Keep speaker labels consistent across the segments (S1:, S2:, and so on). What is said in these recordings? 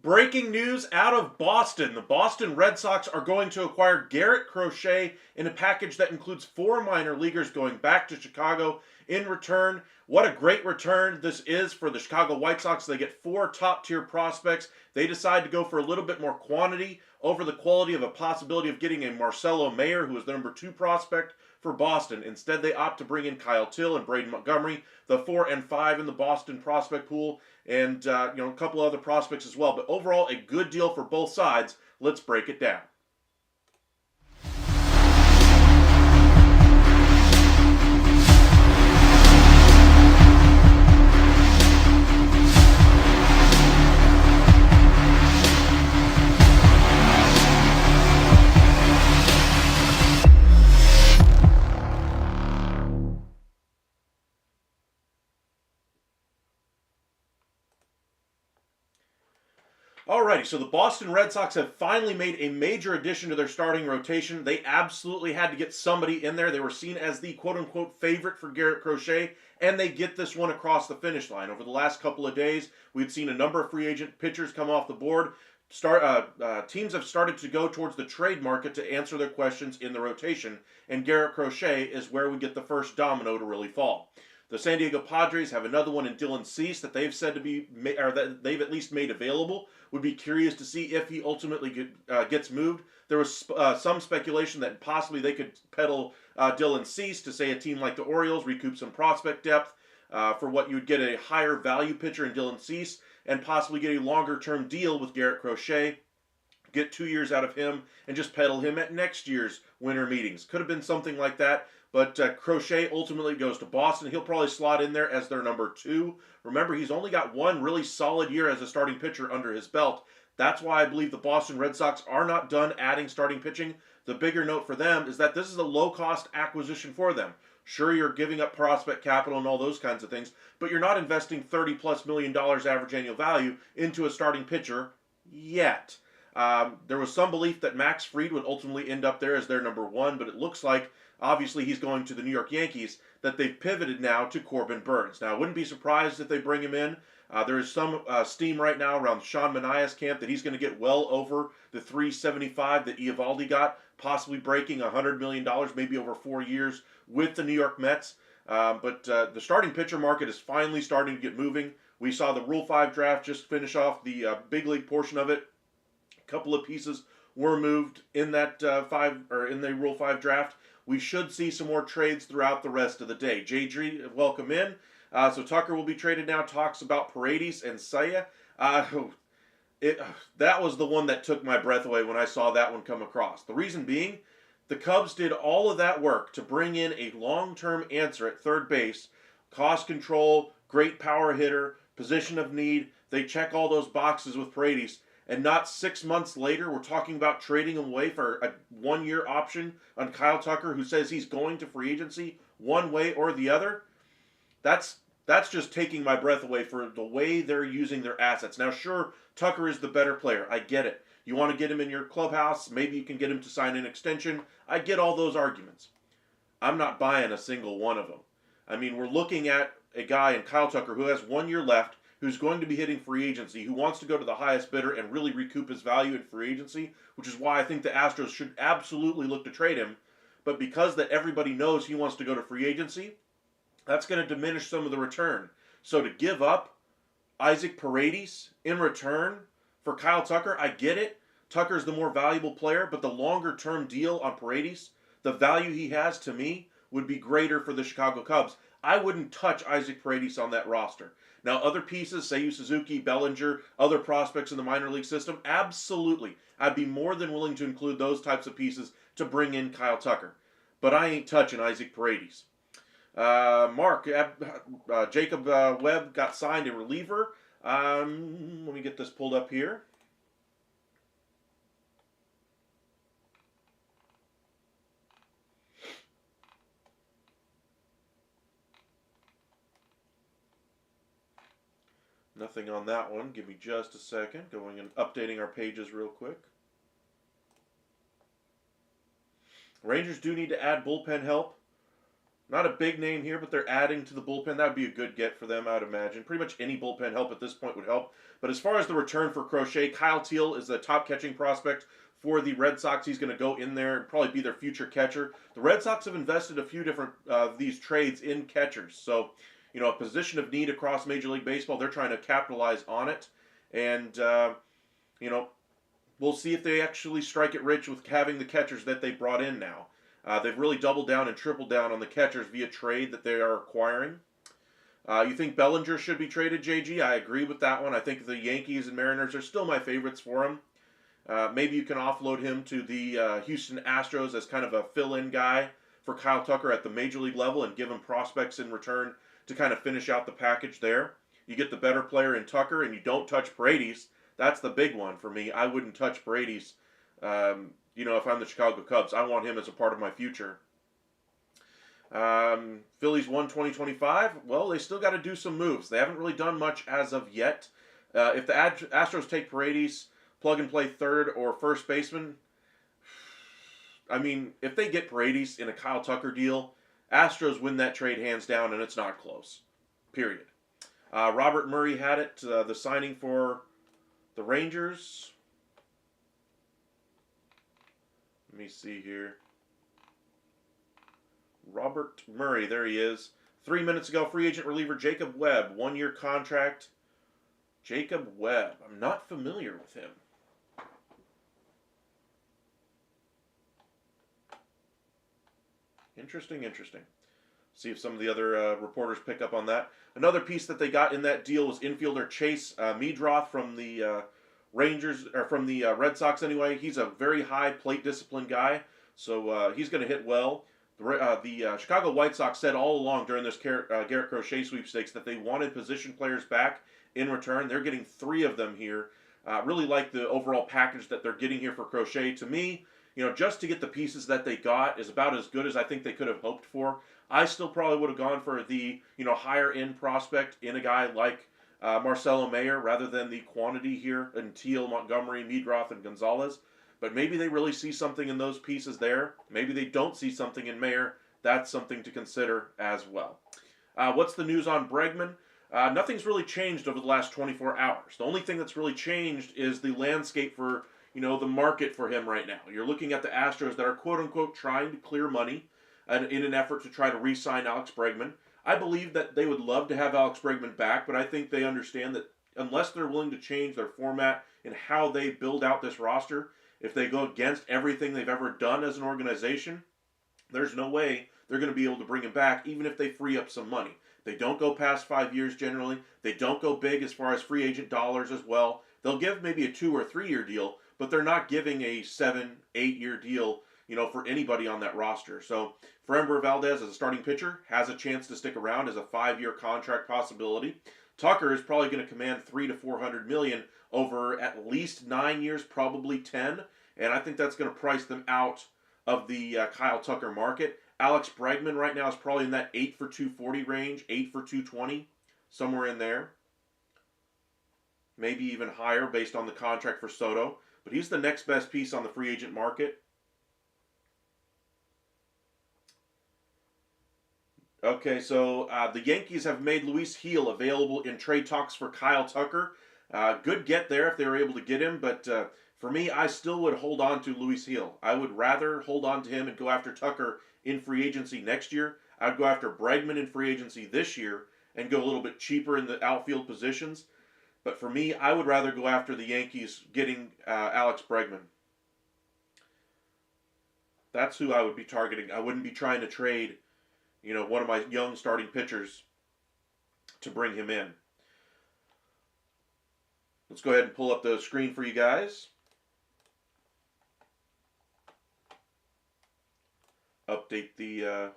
S1: Breaking news out of Boston. The Boston Red Sox are going to acquire Garrett Crochet in a package that includes 4 minor leaguers going back to Chicago in return. What a great return this is for the Chicago White Sox. They get 4 top-tier prospects. They decide to go for a little bit more quantity over the quality of a possibility of getting a Marcelo Mayer, who is the number 2 prospect for Boston. Instead, they opt to bring in Kyle Till and Braden Montgomery, the 4 and 5 in the Boston prospect pool, and a couple other prospects as well. But overall, a good deal for both sides. Let's break it down. Alrighty, so the Boston Red Sox have finally made a major addition to their starting rotation. They absolutely had to get somebody in there. They were seen as the quote-unquote favorite for Garrett Crochet, and they get this one across the finish line. Over the last couple of days, we've seen a number of free agent pitchers come off the board. Teams have started to go towards the trade market to answer their questions in the rotation, and Garrett Crochet is where we get the first domino to really fall. The San Diego Padres have another one in Dylan Cease that they've said to be, or that they've at least made available. Would be curious to see if he ultimately gets moved. There was some speculation that possibly they could peddle Dylan Cease to, say, a team like the Orioles, recoup some prospect depth for what you would get a higher value pitcher in Dylan Cease, and possibly get a longer-term deal with Garrett Crochet, get 2 years out of him, and just peddle him at next year's winter meetings. Could have been something like that. But Crochet ultimately goes to Boston. He'll probably slot in there as their number 2. Remember, he's only got one really solid year as a starting pitcher under his belt. That's why I believe the Boston Red Sox are not done adding starting pitching. The bigger note for them is that this is a low-cost acquisition for them. Sure, you're giving up prospect capital and all those kinds of things, but you're not investing $30+ million average annual value into a starting pitcher yet. There was some belief that Max Fried would ultimately end up there as their number 1, but it looks like obviously he's going to the New York Yankees, that they've pivoted now to Corbin Burnes. Now, I wouldn't be surprised if they bring him in. There is some steam right now around Sean Manaea's camp that he's going to get well over the $375 that Eovaldi got, possibly breaking $100 million, maybe over 4 years with the New York Mets. But the starting pitcher market is finally starting to get moving. We saw the Rule 5 draft just finish off the big league portion of it. A couple of pieces were moved in that in the Rule 5 draft. We should see some more trades throughout the rest of the day. J.G., welcome in. So Tucker will be traded now. Talks about Paredes and Saya. That was the one that took my breath away when I saw that one come across. The reason being The Cubs did all of that work to bring in a long-term answer at third base, cost control, great power hitter, position of need. They check all those boxes with Paredes. And not 6 months later, we're talking about trading him away for a 1-year option on Kyle Tucker, who says he's going to free agency one way or the other. That's just taking my breath away for the way they're using their assets. Now, sure, Tucker is the better player. I get it. You want to get him in your clubhouse. Maybe you can get him to sign an extension. I get all those arguments. I'm not buying a single one of them. I mean, we're looking at a guy in Kyle Tucker who has 1 year left, who's going to be hitting free agency, who wants to go to the highest bidder and really recoup his value in free agency, which is why I think the Astros should absolutely look to trade him. But because that everybody knows he wants to go to free agency, that's going to diminish some of the return. So to give up Isaac Paredes in return for Kyle Tucker, I get it. Tucker's the more valuable player, but the longer term deal on Paredes, the value he has to me would be greater for the Chicago Cubs. I wouldn't touch Isaac Paredes on that roster. Now, other pieces, Seiyu Suzuki, Bellinger, other prospects in the minor league system, absolutely. I'd be more than willing to include those types of pieces to bring in Kyle Tucker. But I ain't touching Isaac Paredes. Jacob Webb got signed a reliever. Let me get this pulled up here. Nothing on that one. Give me just a second. Going and updating our pages real quick. Rangers do need to add bullpen help. Not a big name here, but they're adding to the bullpen. That would be a good get for them, I would imagine. Pretty much any bullpen help at this point would help. But as far as the return for Crochet, Kyle Teal is the top catching prospect for the Red Sox. He's going to go in there and probably be their future catcher. The Red Sox have invested a few different these trades in catchers. So, you know, a position of need across Major League Baseball, they're trying to capitalize on it. And, you know, we'll see if they actually strike it rich with having the catchers that they brought in now. They've really doubled down and tripled down on the catchers via trade that they are acquiring. You think Bellinger should be traded, JG? I agree with that one. I think the Yankees and Mariners are still my favorites for him. Maybe you can offload him to the Houston Astros as kind of a fill-in guy for Kyle Tucker at the Major League level and give him prospects in return to kind of finish out the package there. You get the better player in Tucker and you don't touch Paredes. That's the big one for me. I wouldn't touch Paredes. You know, if I'm the Chicago Cubs, I want him as a part of my future. Phillies won 2025. Well, they still got to do some moves. They haven't really done much as of yet. If the Astros take Paredes, plug and play third or first baseman, I mean, if they get Paredes in a Kyle Tucker deal, Astros win that trade hands down, and it's not close. Period. Robert Murray had it, the signing for the Rangers. Let me see here. Robert Murray, there he is. 3 minutes ago, free agent reliever Jacob Webb, 1 year contract. Jacob Webb, I'm not familiar with him. Interesting. See if some of the other reporters pick up on that. Another piece that they got in that deal was infielder Chase Meadroth from the Rangers, or from the Red Sox anyway. He's a very high plate discipline guy, so he's going to hit well. The Chicago White Sox said all along during this Garrett Crochet sweepstakes that they wanted position players back in return. They're getting 3 of them here. Really like the overall package that they're getting here for Crochet. To me, you know, just to get the pieces that they got is about as good as I think they could have hoped for. I still probably would have gone for the, you know, higher end prospect in a guy like Marcelo Mayer rather than the quantity here in Teal, Montgomery, Meadroth, and Gonzalez. But maybe they really see something in those pieces there. Maybe they don't see something in Mayer. That's something to consider as well. What's the news on Bregman? Nothing's really changed over the last 24 hours. The only thing that's really changed is the landscape for, you know, the market for him right now. You're looking at the Astros that are quote-unquote trying to clear money in an effort to try to re-sign Alex Bregman. I believe that they would love to have Alex Bregman back, but I think they understand that unless they're willing to change their format and how they build out this roster, if they go against everything they've ever done as an organization, there's no way they're going to be able to bring him back, even if they free up some money. They don't go past 5 years generally. They don't go big as far as free agent dollars as well. They'll give maybe a 2 or 3 year deal, but they're not giving a 7, 8 year deal, for anybody on that roster. So Framber Valdez as a starting pitcher has a chance to stick around as a 5-year contract possibility. Tucker is probably going to command $300 to $400 million over at least 9 years, probably 10, and I think that's going to price them out of the Kyle Tucker market. Alex Bregman right now is probably in that 8 for 240 range, 8 for 220, somewhere in there. Maybe even higher based on the contract for Soto. But he's the next best piece on the free agent market. Okay, so the Yankees have made Luis Gil available in trade talks for Kyle Tucker. Good get there if they were able to get him, but for me, I still would hold on to Luis Gil. I would rather hold on to him and go after Tucker in free agency next year. I'd go after Bregman in free agency this year and go a little bit cheaper in the outfield positions. But for me, I would rather go after the Yankees getting Alex Bregman. That's who I would be targeting. I wouldn't be trying to trade, one of my young starting pitchers to bring him in. Let's go ahead and pull up the screen for you guys. Update the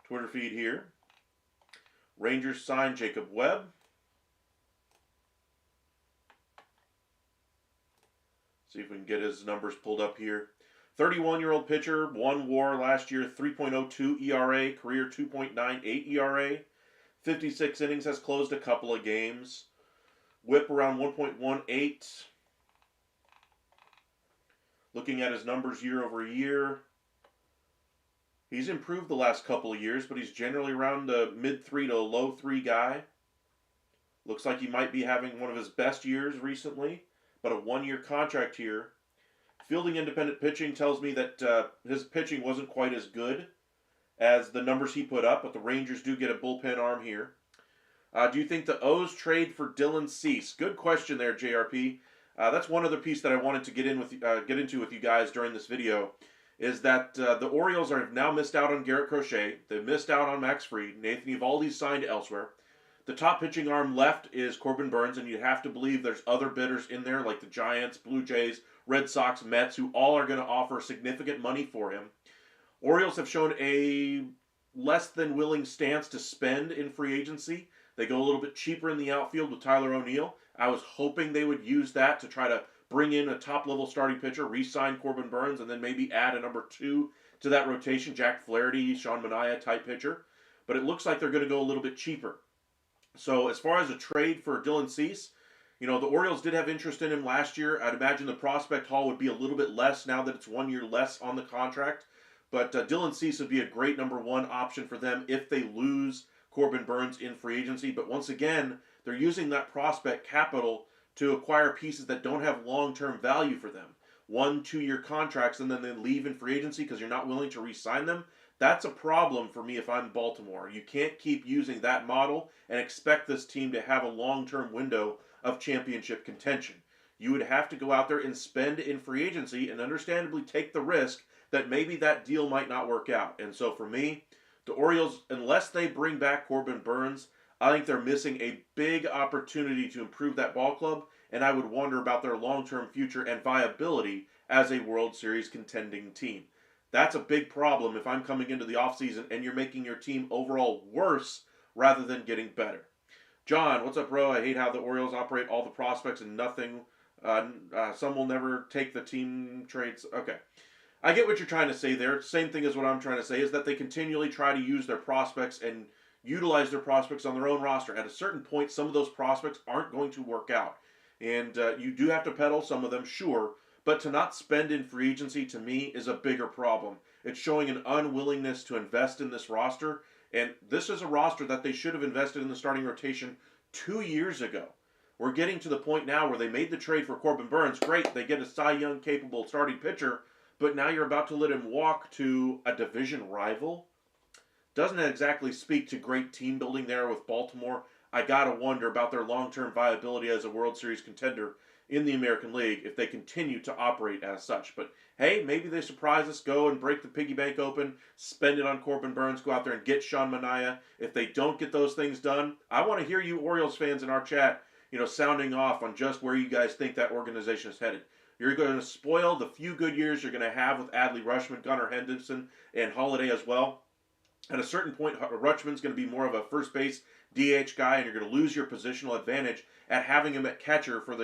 S1: Twitter feed here. Rangers signed Jacob Webb. See if we can get his numbers pulled up here. 31-year-old pitcher, 1 WAR last year, 3.02 ERA, career 2.98 ERA. 56 innings, has closed a couple of games. WHIP around 1.18. Looking at his numbers year over year, he's improved the last couple of years, but he's generally around the mid-3 to low-3 guy. Looks like he might be having one of his best years recently, but a 1-year contract here. Fielding independent pitching tells me that his pitching wasn't quite as good as the numbers he put up, but the Rangers do get a bullpen arm here. Do you think the O's trade for Dylan Cease? Good question there, JRP. That's one other piece that I wanted to get into with you guys during this video, is that the Orioles have now missed out on Garrett Crochet. They've missed out on Max Fried. Nathan Eovaldi's signed elsewhere. The top pitching arm left is Corbin Burnes, and you have to believe there's other bidders in there like the Giants, Blue Jays, Red Sox, Mets, who all are going to offer significant money for him. Orioles have shown a less than willing stance to spend in free agency. They go a little bit cheaper in the outfield with Tyler O'Neill. I was hoping they would use that to try to bring in a top-level starting pitcher, re-sign Corbin Burnes, and then maybe add a number 2 to that rotation, Jack Flaherty, Sean Manaea type pitcher. But it looks like they're going to go a little bit cheaper. So as far as a trade for Dylan Cease, the Orioles did have interest in him last year. I'd imagine the prospect haul would be a little bit less now that it's 1 year less on the contract. But Dylan Cease would be a great number 1 option for them if they lose Corbin Burnes in free agency. But once again, they're using that prospect capital to acquire pieces that don't have long-term value for them. 1-2 year contracts, and then they leave in free agency because you're not willing to re-sign them. That's a problem for me if I'm Baltimore. You can't keep using that model and expect this team to have a long-term window of championship contention. You would have to go out there and spend in free agency and understandably take the risk that maybe that deal might not work out. And so for me, the Orioles, unless they bring back Corbin Burnes, I think they're missing a big opportunity to improve that ball club, and I would wonder about their long-term future and viability as a World Series contending team. That's a big problem if I'm coming into the offseason and you're making your team overall worse rather than getting better. John, what's up, bro? I hate how the Orioles operate all the prospects and nothing. Some will never take the team trades. Okay. I get what you're trying to say there. Same thing as what I'm trying to say is that they continually try to use their prospects and utilize their prospects on their own roster. At a certain point, some of those prospects aren't going to work out. And you do have to peddle some of them, sure. But to not spend in free agency, to me, is a bigger problem. It's showing an unwillingness to invest in this roster. And this is a roster that they should have invested in the starting rotation 2 years ago. We're getting to the point now where they made the trade for Corbin Burnes. Great, they get a Cy Young capable starting pitcher. But now you're about to let him walk to a division rival? Doesn't exactly speak to great team building there with Baltimore. I gotta wonder about their long-term viability as a World Series contender in the American League if they continue to operate as such. But hey, maybe they surprise us, go and break the piggy bank open, spend it on Corbin Burnes, go out there and get Sean Manaea. If they don't get those things done, I want to hear you Orioles fans in our chat, sounding off on just where you guys think that organization is headed. You're going to spoil the few good years you're going to have with Adley Rutschman, Gunnar Henderson, and Holiday as well. At a certain point, Rutschman's going to be more of a first base DH guy, and you're going to lose your positional advantage at having him at catcher for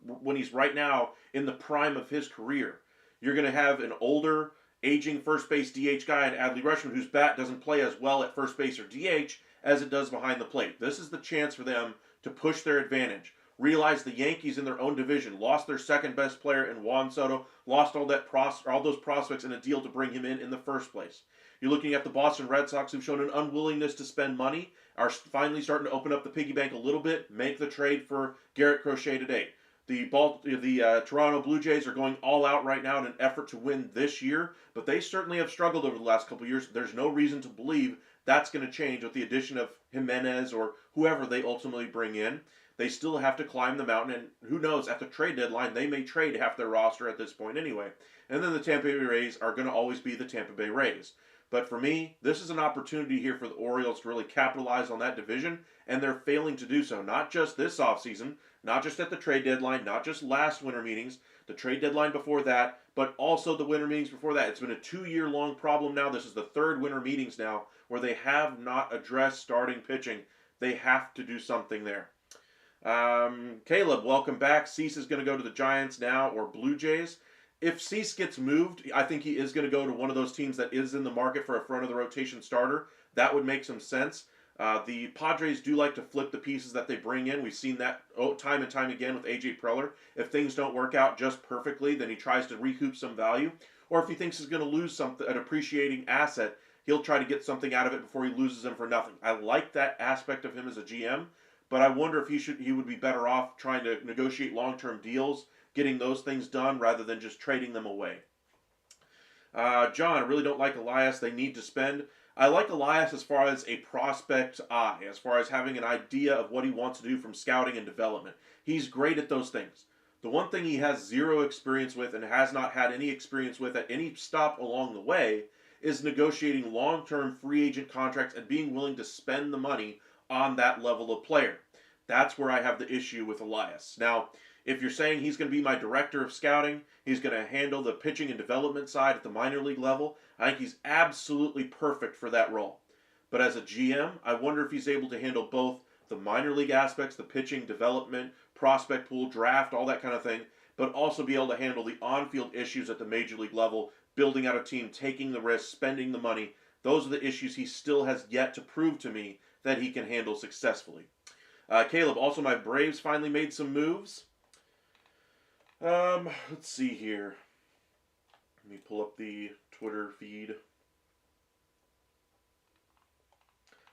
S1: when he's right now in the prime of his career. You're going to have an older, aging first base DH guy in Adley Rutschman whose bat doesn't play as well at first base or DH as it does behind the plate. This is the chance for them to push their advantage. Realize the Yankees in their own division lost their second best player in Juan Soto, lost all those prospects in a deal to bring him in the first place. You're looking at the Boston Red Sox, who've shown an unwillingness to spend money, are finally starting to open up the piggy bank a little bit, make the trade for Garrett Crochet today. The Toronto Blue Jays are going all out right now in an effort to win this year, but they certainly have struggled over the last couple of years. There's no reason to believe that's going to change with the addition of Jimenez or whoever they ultimately bring in. They still have to climb the mountain, and who knows, at the trade deadline, they may trade half their roster at this point anyway. And then the Tampa Bay Rays are going to always be the Tampa Bay Rays. But for me, this is an opportunity here for the Orioles to really capitalize on that division, and they're failing to do so. Not just this offseason, not just at the trade deadline, not just last winter meetings, the trade deadline before that, but also the winter meetings before that. It's been a 2-year-long problem now. This is the third winter meetings now where they have not addressed starting pitching. They have to do something there. Caleb, welcome back. Cease is going to go to the Giants now or Blue Jays. If Cease gets moved, I think he is going to go to one of those teams that is in the market for a front-of-the-rotation starter. That would make some sense. The Padres do like to flip the pieces that they bring in. We've seen that time and time again with A.J. Preller. If things don't work out just perfectly, then he tries to recoup some value. Or if he thinks he's going to lose an appreciating asset, he'll try to get something out of it before he loses him for nothing. I like that aspect of him as a GM, but I wonder if he would be better off trying to negotiate long-term deals, getting those things done rather than just trading them away. John, I really don't like Elias. They need to spend. I like Elias as far as a prospect eye, as far as having an idea of what he wants to do from scouting and development. He's great at those things. The one thing he has zero experience with and has not had any experience with at any stop along the way is negotiating long-term free agent contracts and being willing to spend the money on that level of player. That's where I have the issue with Elias. Now, if you're saying he's going to be my director of scouting, he's going to handle the pitching and development side at the minor league level, I think he's absolutely perfect for that role. But as a GM, I wonder if he's able to handle both the minor league aspects, the pitching, development, prospect pool, draft, all that kind of thing, but also be able to handle the on-field issues at the major league level, building out a team, taking the risk, spending the money. Those are the issues he still has yet to prove to me that he can handle successfully. Caleb, also my Braves finally made some moves. Let's see here. Let me pull up the Twitter feed.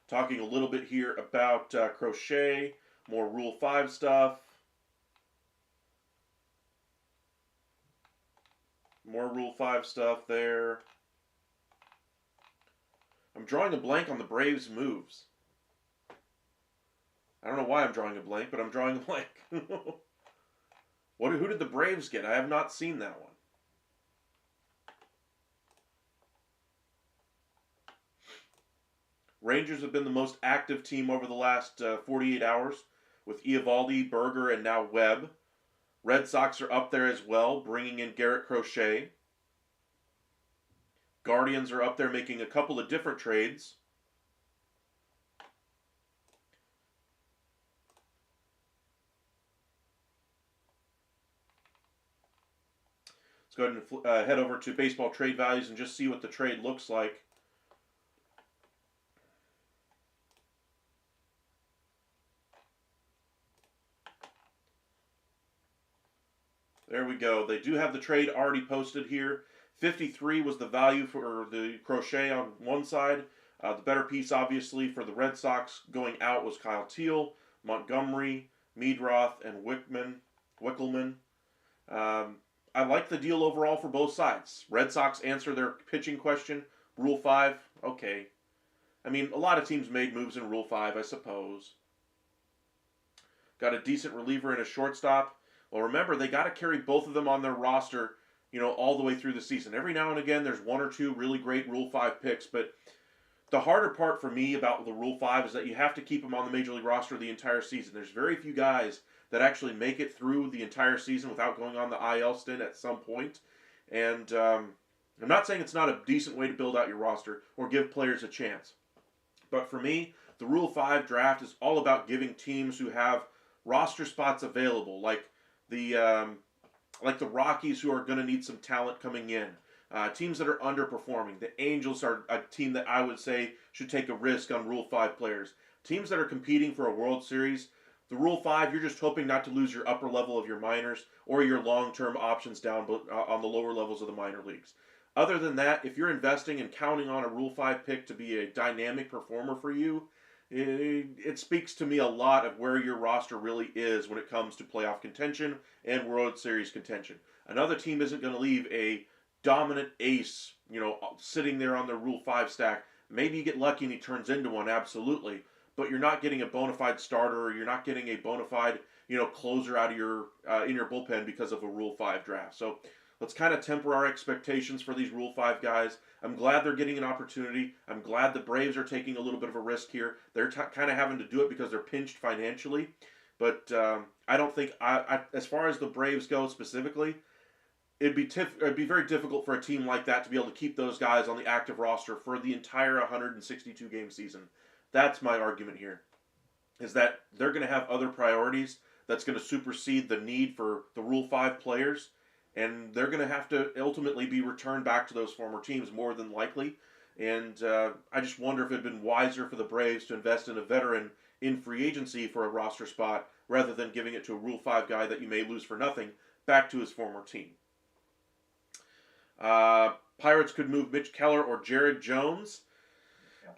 S1: Talking a little bit here about Crochet, more Rule 5 stuff. More Rule 5 stuff there. I'm drawing a blank on the Braves' moves. I don't know why I'm drawing a blank, but I'm drawing a blank. Who did the Braves get? I have not seen that one. Rangers have been the most active team over the last 48 hours with Eovaldi, Berger, and now Webb. Red Sox are up there as well, bringing in Garrett Crochet. Guardians are up there making a couple of different trades. Let's go ahead and head over to baseball trade values and just see what the trade looks like. There we go. They do have the trade already posted here. 53 was the value for the Crochet on one side. The better piece, obviously, for the Red Sox going out was Kyle Teal, Montgomery, Meadroth, and Wickelman. I like the deal overall for both sides. Red Sox answer their pitching question. Rule 5, okay. I mean, a lot of teams made moves in Rule 5, I suppose. Got a decent reliever and a shortstop. Well, remember, they got to carry both of them on their roster, all the way through the season. Every now and again, there's one or two really great Rule 5 picks, but The harder part for me about the Rule 5 is that you have to keep them on the Major League roster the entire season. There's very few guys that actually make it through the entire season without going on the IL stint at some point. And I'm not saying it's not a decent way to build out your roster or give players a chance. But for me, the Rule 5 draft is all about giving teams who have roster spots available, like the Rockies, who are going to need some talent coming in. Teams that are underperforming. The Angels are a team that I would say should take a risk on Rule 5 players. Teams that are competing for a World Series, the Rule 5, you're just hoping not to lose your upper level of your minors or your long-term options down on the lower levels of the minor leagues. Other than that, if you're investing and counting on a Rule 5 pick to be a dynamic performer for you, it speaks to me a lot of where your roster really is when it comes to playoff contention and World Series contention. Another team isn't going to leave a dominant ace, sitting there on their Rule 5 stack. Maybe you get lucky and he turns into one, absolutely. But you're not getting a bona fide starter, or you're not getting a bona fide, closer out of your in your bullpen because of a Rule 5 draft. So let's kind of temper our expectations for these Rule 5 guys. I'm glad they're getting an opportunity. I'm glad the Braves are taking a little bit of a risk here. They're kind of having to do it because they're pinched financially. But I don't think, as far as the Braves go specifically, it'd be very difficult for a team like that to be able to keep those guys on the active roster for the entire 162 game season. That's my argument here, is that they're going to have other priorities that's going to supersede the need for the Rule 5 players, and they're going to have to ultimately be returned back to those former teams more than likely. And I just wonder if it had been wiser for the Braves to invest in a veteran in free agency for a roster spot rather than giving it to a Rule 5 guy that you may lose for nothing back to his former team. Pirates could move Mitch Keller or Jared Jones.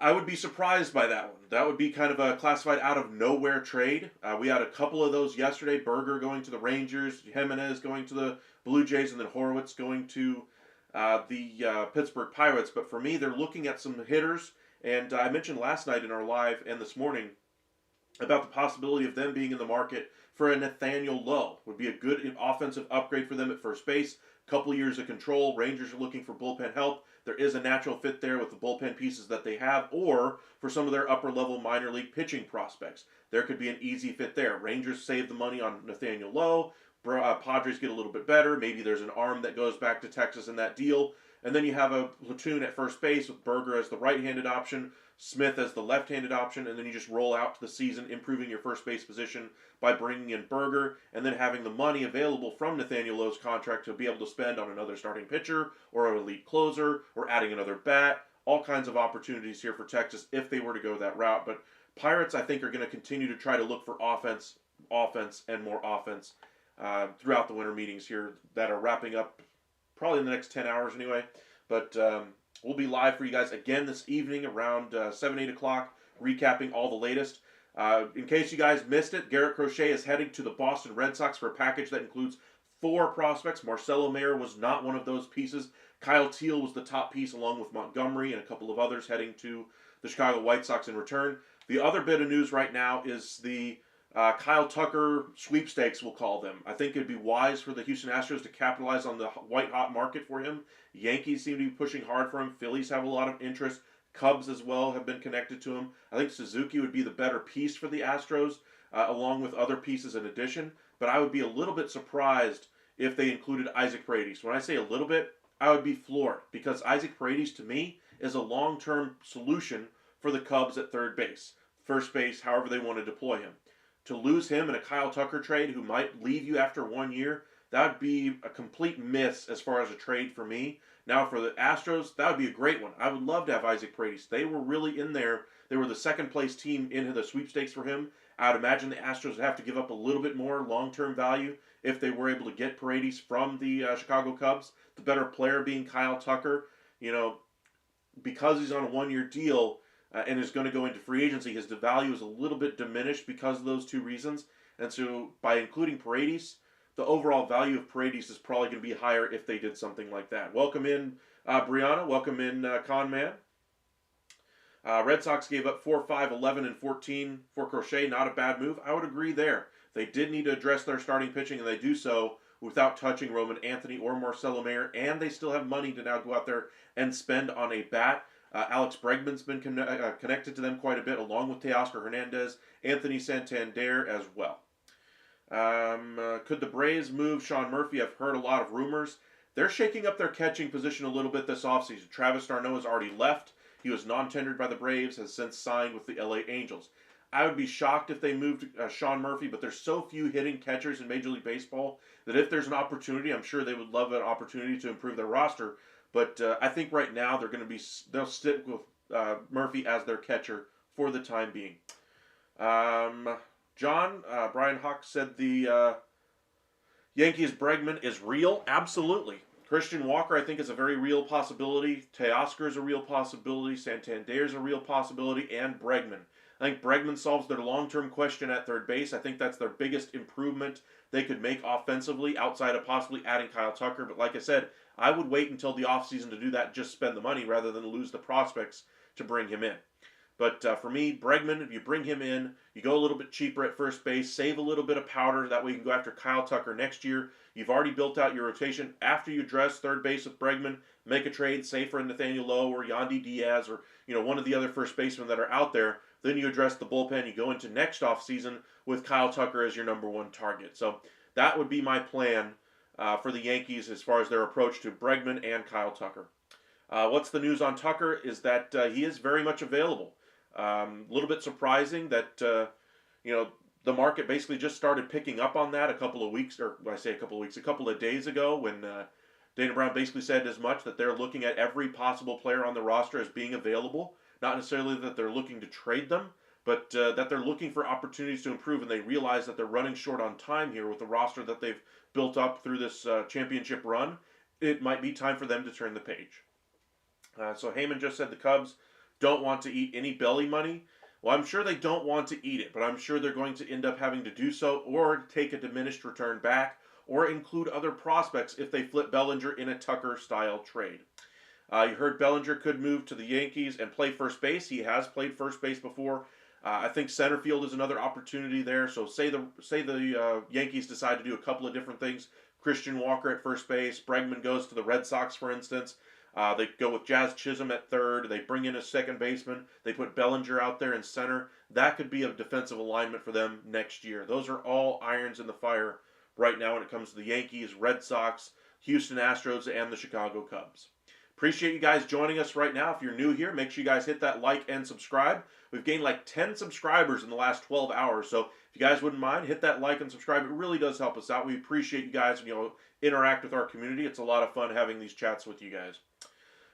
S1: I would be surprised by that one. That would be kind of a classified out of nowhere trade. We had a couple of those yesterday. Berger going to the Rangers, Jimenez going to the Blue Jays, and then Horowitz going to the Pittsburgh Pirates. But for me, they're looking at some hitters. And I mentioned last night in our live and this morning about the possibility of them being in the market for a Nathaniel Lowe. Would be a good offensive upgrade for them at first base. Couple years of control. Rangers are looking for bullpen help. There is a natural fit there with the bullpen pieces that they have, or for some of their upper-level minor league pitching prospects. There could be an easy fit there. Rangers save the money on Nathaniel Lowe. Padres get a little bit better. Maybe there's an arm that goes back to Texas in that deal. And then you have a platoon at first base with Berger as the right-handed option, Smith as the left-handed option, and then you just roll out to the season, improving your first base position by bringing in Berger, and then having the money available from Nathaniel Lowe's contract to be able to spend on another starting pitcher, or an elite closer, or adding another bat. All kinds of opportunities here for Texas if they were to go that route. But Pirates, I think, are going to continue to try to look for offense, and more offense throughout the winter meetings here that are wrapping up probably in the next 10 hours anyway. But we'll be live for you guys again this evening around 7, 8 o'clock, recapping all the latest. In case you guys missed it, Garrett Crochet is heading to the Boston Red Sox for a package that includes 4 prospects. Marcelo Mayer was not one of those pieces. Kyle Teal was the top piece, along with Montgomery and a couple of others heading to the Chicago White Sox in return. The other bit of news right now is the Kyle Tucker sweepstakes, we'll call them. I think it'd be wise for the Houston Astros to capitalize on the white-hot market for him. Yankees seem to be pushing hard for him. Phillies have a lot of interest. Cubs as well have been connected to him. I think Suzuki would be the better piece for the Astros, along with other pieces in addition. But I would be a little bit surprised if they included Isaac Paredes. When I say a little bit, I would be floored, because Isaac Paredes, to me, is a long-term solution for the Cubs at third base, first base, however they want to deploy him. To lose him in a Kyle Tucker trade who might leave you after 1 year, that would be a complete miss as far as a trade for me. Now for the Astros, that would be a great one. I would love to have Isaac Paredes. They were really in there. They were the second place team in the sweepstakes for him. I would imagine the Astros would have to give up a little bit more long-term value if they were able to get Paredes from the Chicago Cubs. The better player being Kyle Tucker. Because he's on a 1 year deal, and is going to go into free agency, his value is a little bit diminished because of those two reasons. And so by including Paredes, the overall value of Paredes is probably going to be higher if they did something like that. Welcome in, Brianna. Welcome in, Con Man. Red Sox gave up 4, 5, 11, and 14 for Crochet. Not a bad move. I would agree there. They did need to address their starting pitching, and they do so without touching Roman Anthony or Marcelo Mayer, and they still have money to now go out there and spend on a bat. Alex Bregman's been connected to them quite a bit, along with Teoscar Hernandez, Anthony Santander as well. Could the Braves move Sean Murphy? I've heard a lot of rumors. They're shaking up their catching position a little bit this offseason. Travis d'Arnaud has already left. He was non-tendered by the Braves, has since signed with the LA Angels. I would be shocked if they moved Sean Murphy, but there's so few hitting catchers in Major League Baseball that if there's an opportunity, I'm sure they would love an opportunity to improve their roster. But I think right now they'll stick with Murphy as their catcher for the time being. Brian Hawk said the Yankees Bregman is real. Absolutely. Christian Walker, I think, is a very real possibility. Teoscar is a real possibility. Santander is a real possibility. And Bregman. I think Bregman solves their long-term question at third base. I think that's their biggest improvement they could make offensively outside of possibly adding Kyle Tucker. But like I said, I would wait until the offseason to do that, just spend the money rather than lose the prospects to bring him in. But for me, Bregman, if you bring him in, you go a little bit cheaper at first base, save a little bit of powder. That way you can go after Kyle Tucker next year. You've already built out your rotation. After you address third base with Bregman, make a trade, say for Nathaniel Lowe or Yandy Diaz or one of the other first basemen that are out there. Then you address the bullpen. You go into next offseason with Kyle Tucker as your number one target. So that would be my plan for the Yankees as far as their approach to Bregman and Kyle Tucker. What's the news on Tucker is that he is very much available. A little bit surprising that the market basically just started picking up on that a couple of days ago when Dana Brown basically said as much, that they're looking at every possible player on the roster as being available. Not necessarily that they're looking to trade them, but that they're looking for opportunities to improve, and they realize that they're running short on time here with the roster that they've built up through this championship run. It might be time for them to turn the page. So Heyman just said the Cubs don't want to eat any belly money. Well, I'm sure they don't want to eat it, but I'm sure they're going to end up having to do so or take a diminished return back or include other prospects if they flip Bellinger in a Tucker-style trade. You heard Bellinger could move to the Yankees and play first base. He has played first base before. I think center field is another opportunity there. So say the Yankees decide to do a couple of different things. Christian Walker at first base. Bregman goes to the Red Sox, for instance. They go with Jazz Chisholm at third. They bring in a second baseman. They put Bellinger out there in center. That could be a defensive alignment for them next year. Those are all irons in the fire right now when it comes to the Yankees, Red Sox, Houston Astros, and the Chicago Cubs. Appreciate you guys joining us right now. If you're new here, make sure you guys hit that like and subscribe. We've gained like 10 subscribers in the last 12 hours. So if you guys wouldn't mind, hit that like and subscribe. It really does help us out. We appreciate you guys, interact with our community. It's a lot of fun having these chats with you guys.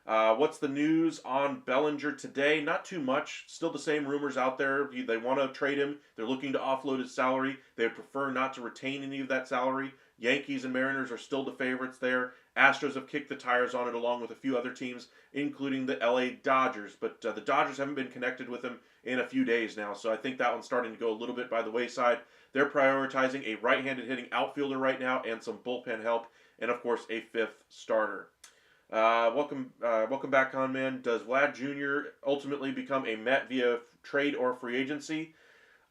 S1: What's the news on Bellinger today? Not too much. Still the same rumors out there. They want to trade him. They're looking to offload his salary. They would prefer not to retain any of that salary. Yankees and Mariners are still the favorites there. Astros have kicked the tires on it along with a few other teams, including the LA Dodgers. But the Dodgers haven't been connected with him in a few days now, so I think that one's starting to go a little bit by the wayside. They're prioritizing a right-handed hitting outfielder right now and some bullpen help, and of course a fifth starter. Welcome back on, man. Does Vlad Jr. ultimately become a Met via trade or free agency?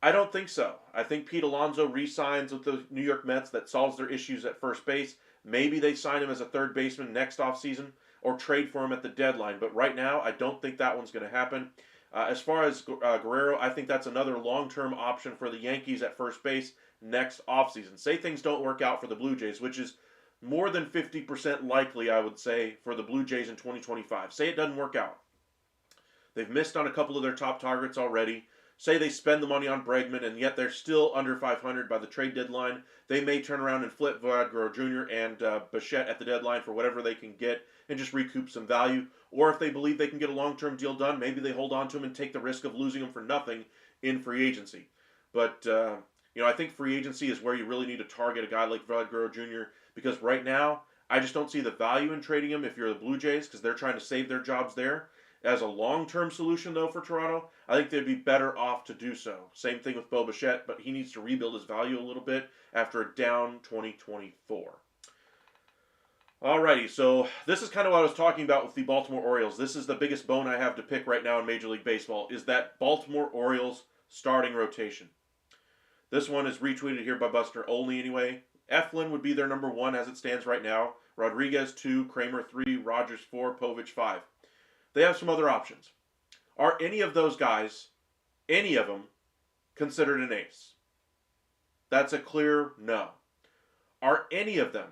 S1: I don't think so. I think Pete Alonso re-signs with the New York Mets. That solves their issues at first base. Maybe they sign him as a third baseman next offseason or trade for him at the deadline. But right now, I don't think that one's going to happen. As far as Guerrero, I think that's another long-term option for the Yankees at first base next offseason. Say things don't work out for the Blue Jays, which is more than 50% likely, I would say, for the Blue Jays in 2025. Say it doesn't work out. They've missed on a couple of their top targets already. Say they spend the money on Bregman, and yet they're still under 500 by the trade deadline. They may turn around and flip Vlad Guerrero Jr. and Bichette at the deadline for whatever they can get and just recoup some value. Or if they believe they can get a long-term deal done, maybe they hold on to him and take the risk of losing him for nothing in free agency. But, I think free agency is where you really need to target a guy like Vlad Guerrero Jr. because right now, I just don't see the value in trading him if you're the Blue Jays because they're trying to save their jobs there. As a long-term solution, though, for Toronto, I think they'd be better off to do so. Same thing with Bo Bichette, but he needs to rebuild his value a little bit after a down 2024. Alrighty, so this is kind of what I was talking about with the Baltimore Orioles. This is the biggest bone I have to pick right now in Major League Baseball, is that Baltimore Orioles starting rotation. This one is retweeted here by Buster Olney anyway. Eflin would be their number one as it stands right now. Rodriguez 2, Kramer 3, Rogers 4, Povich 5. They have some other options. Are any of those guys, any of them, considered an ace? That's a clear no. Are any of them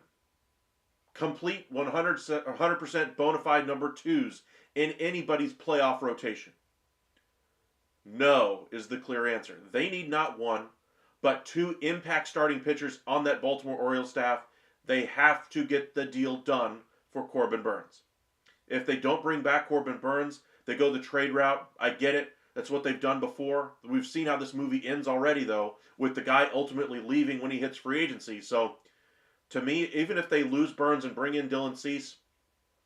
S1: complete 100% bona fide number twos in anybody's playoff rotation? No is the clear answer. They need not one, but two impact starting pitchers on that Baltimore Orioles staff. They have to get the deal done for Corbin Burnes. If they don't bring back Corbin Burnes, they go the trade route. I get it. That's what they've done before. We've seen how this movie ends already, though, with the guy ultimately leaving when he hits free agency. So, to me, even if they lose Burnes and bring in Dylan Cease,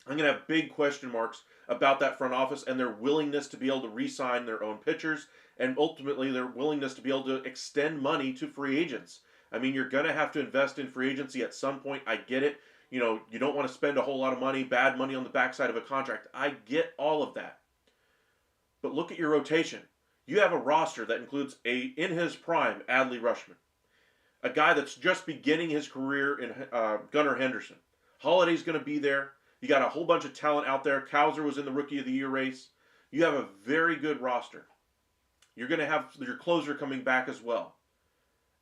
S1: I'm going to have big question marks about that front office and their willingness to be able to re-sign their own pitchers and ultimately their willingness to be able to extend money to free agents. I mean, you're going to have to invest in free agency at some point. I get it. You know, you don't want to spend a whole lot of money, bad money on the backside of a contract. I get all of that. But look at your rotation. You have a roster that includes in his prime, Adley Rutschman. A guy that's just beginning his career in Gunnar Henderson. Holiday's going to be there. You got a whole bunch of talent out there. Cowser was in the Rookie of the Year race. You have a very good roster. You're going to have your closer coming back as well.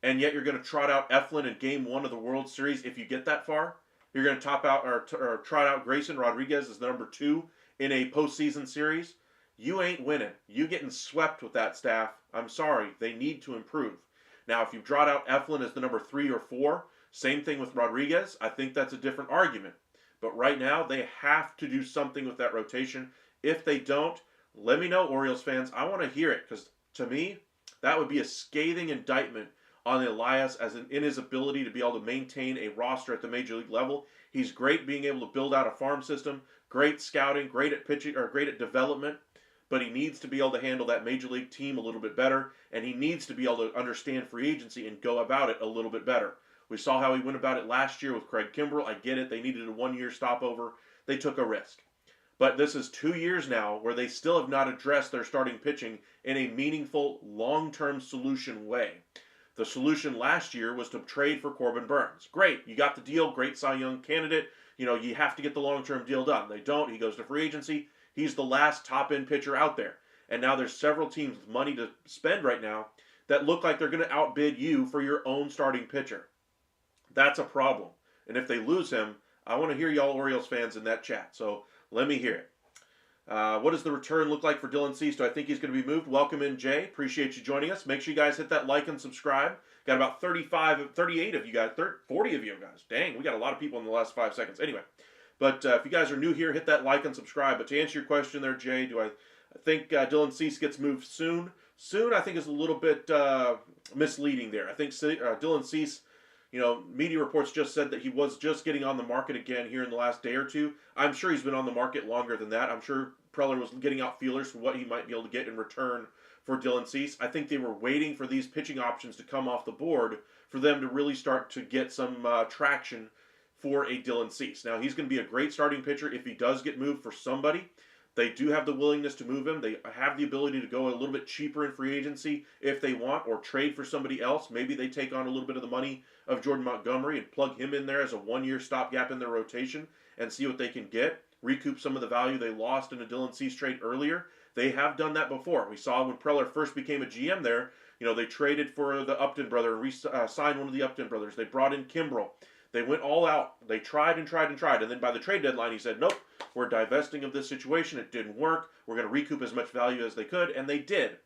S1: And yet you're going to trot out Eflin in Game 1 of the World Series if you get that far. You're going to top out or trot out Grayson Rodriguez as the number 2 in a postseason series. You ain't winning. You getting swept with that staff. I'm sorry. They need to improve. Now, if you trot out Eflin as the number 3 or 4, same thing with Rodriguez, I think that's a different argument. But right now, they have to do something with that rotation. If they don't, let me know, Orioles fans. I want to hear it because, to me, that would be a scathing indictment on Elias in his ability to be able to maintain a roster at the major league level. He's great being able to build out a farm system, great scouting, great at pitching, or great at development, but he needs to be able to handle that major league team a little bit better, and he needs to be able to understand free agency and go about it a little bit better. We saw how he went about it last year with Craig Kimbrell. I get it. They needed a 1-year stopover. They took a risk. But this is 2 years now where they still have not addressed their starting pitching in a meaningful, long-term solution way. The solution last year was to trade for Corbin Burnes. Great. You got the deal. Great Cy Young candidate. You know, you have to get the long-term deal done. They don't. He goes to free agency. He's the last top-end pitcher out there. And now there's several teams with money to spend right now that look like they're going to outbid you for your own starting pitcher. That's a problem. And if they lose him, I want to hear y'all Orioles fans in that chat. So let me hear it. What does the return look like for Dylan Cease? Do I think he's going to be moved? Welcome in, Jay. Appreciate you joining us. Make sure you guys hit that like and subscribe. Got about 38 of you guys, 40 of you guys. Dang, we got a lot of people in the last 5 seconds. Anyway, but if you guys are new here, hit that like and subscribe. But to answer your question there, Jay, do I think Dylan Cease gets moved soon? Soon, I think, is a little bit misleading there. I think Dylan Cease, you know, media reports just said that he was just getting on the market again here in the last day or two. I'm sure he's been on the market longer than that. I'm sure Preller was getting out feelers for what he might be able to get in return for Dylan Cease. I think they were waiting for these pitching options to come off the board for them to really start to get some traction for a Dylan Cease. Now, he's going to be a great starting pitcher if he does get moved for somebody. They do have the willingness to move him. They have the ability to go a little bit cheaper in free agency if they want, or trade for somebody else. Maybe they take on a little bit of the money of Jordan Montgomery and plug him in there as a 1-year stopgap in their rotation and see what they can get, recoup some of the value they lost in a Dylan Cease trade earlier. They have done that before. We saw when Preller first became a GM there, you know, they traded for the Upton brother and signed one of the Upton brothers. They brought in Kimbrell. They went all out. They tried and tried and tried. And then by the trade deadline, he said, nope, we're divesting of this situation. It didn't work. We're going to recoup as much value as they could. And they did.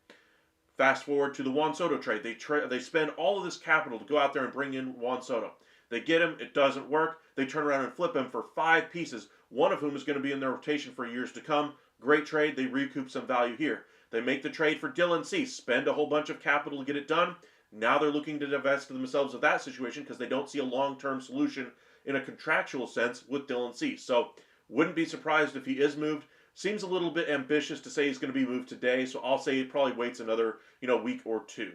S1: Fast forward to the Juan Soto trade. They spend all of this capital to go out there and bring in Juan Soto. They get him. It doesn't work. They turn around and flip him for 5 pieces, one of whom is going to be in their rotation for years to come. Great trade. They recoup some value here. They make the trade for Dylan Cease, spend a whole bunch of capital to get it done. Now they're looking to divest themselves of that situation because they don't see a long-term solution in a contractual sense with Dylan Cease. So wouldn't be surprised if he is moved. Seems a little bit ambitious to say he's going to be moved today, so I'll say it probably waits another week or two.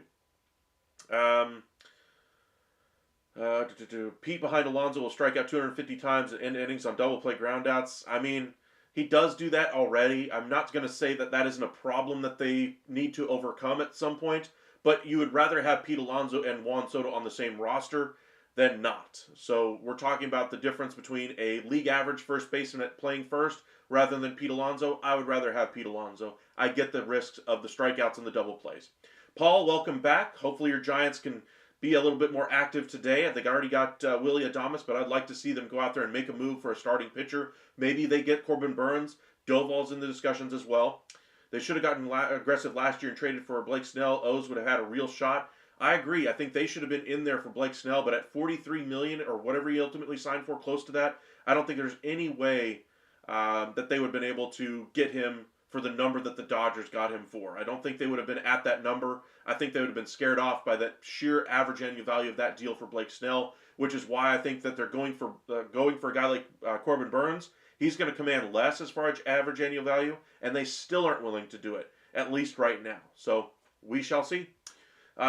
S1: Pete behind Alonso will strike out 250 times and end innings on double play groundouts. I mean, he does do that already. I'm not going to say that that isn't a problem that they need to overcome at some point, but you would rather have Pete Alonso and Juan Soto on the same roster than not. So we're talking about the difference between a league average first baseman playing first rather than Pete Alonso, I would rather have Pete Alonso. I get the risks of the strikeouts and the double plays. Paul, welcome back. Hopefully your Giants can be a little bit more active today. I think I already got Willie Adames, but I'd like to see them go out there and make a move for a starting pitcher. Maybe they get Corbin Burnes. Doval's in the discussions as well. They should have gotten aggressive last year and traded for Blake Snell. O's would have had a real shot. I agree. I think they should have been in there for Blake Snell, but at $43 million or whatever he ultimately signed for, close to that, I don't think there's any way that they would have been able to get him for the number that the Dodgers got him for. I don't think they would have been at that number. I think they would have been scared off by that sheer average annual value of that deal for Blake Snell, which is why I think that they're going for a guy like Corbin Burnes. He's going to command less as far as average annual value, and they still aren't willing to do it, at least right now. So we shall see.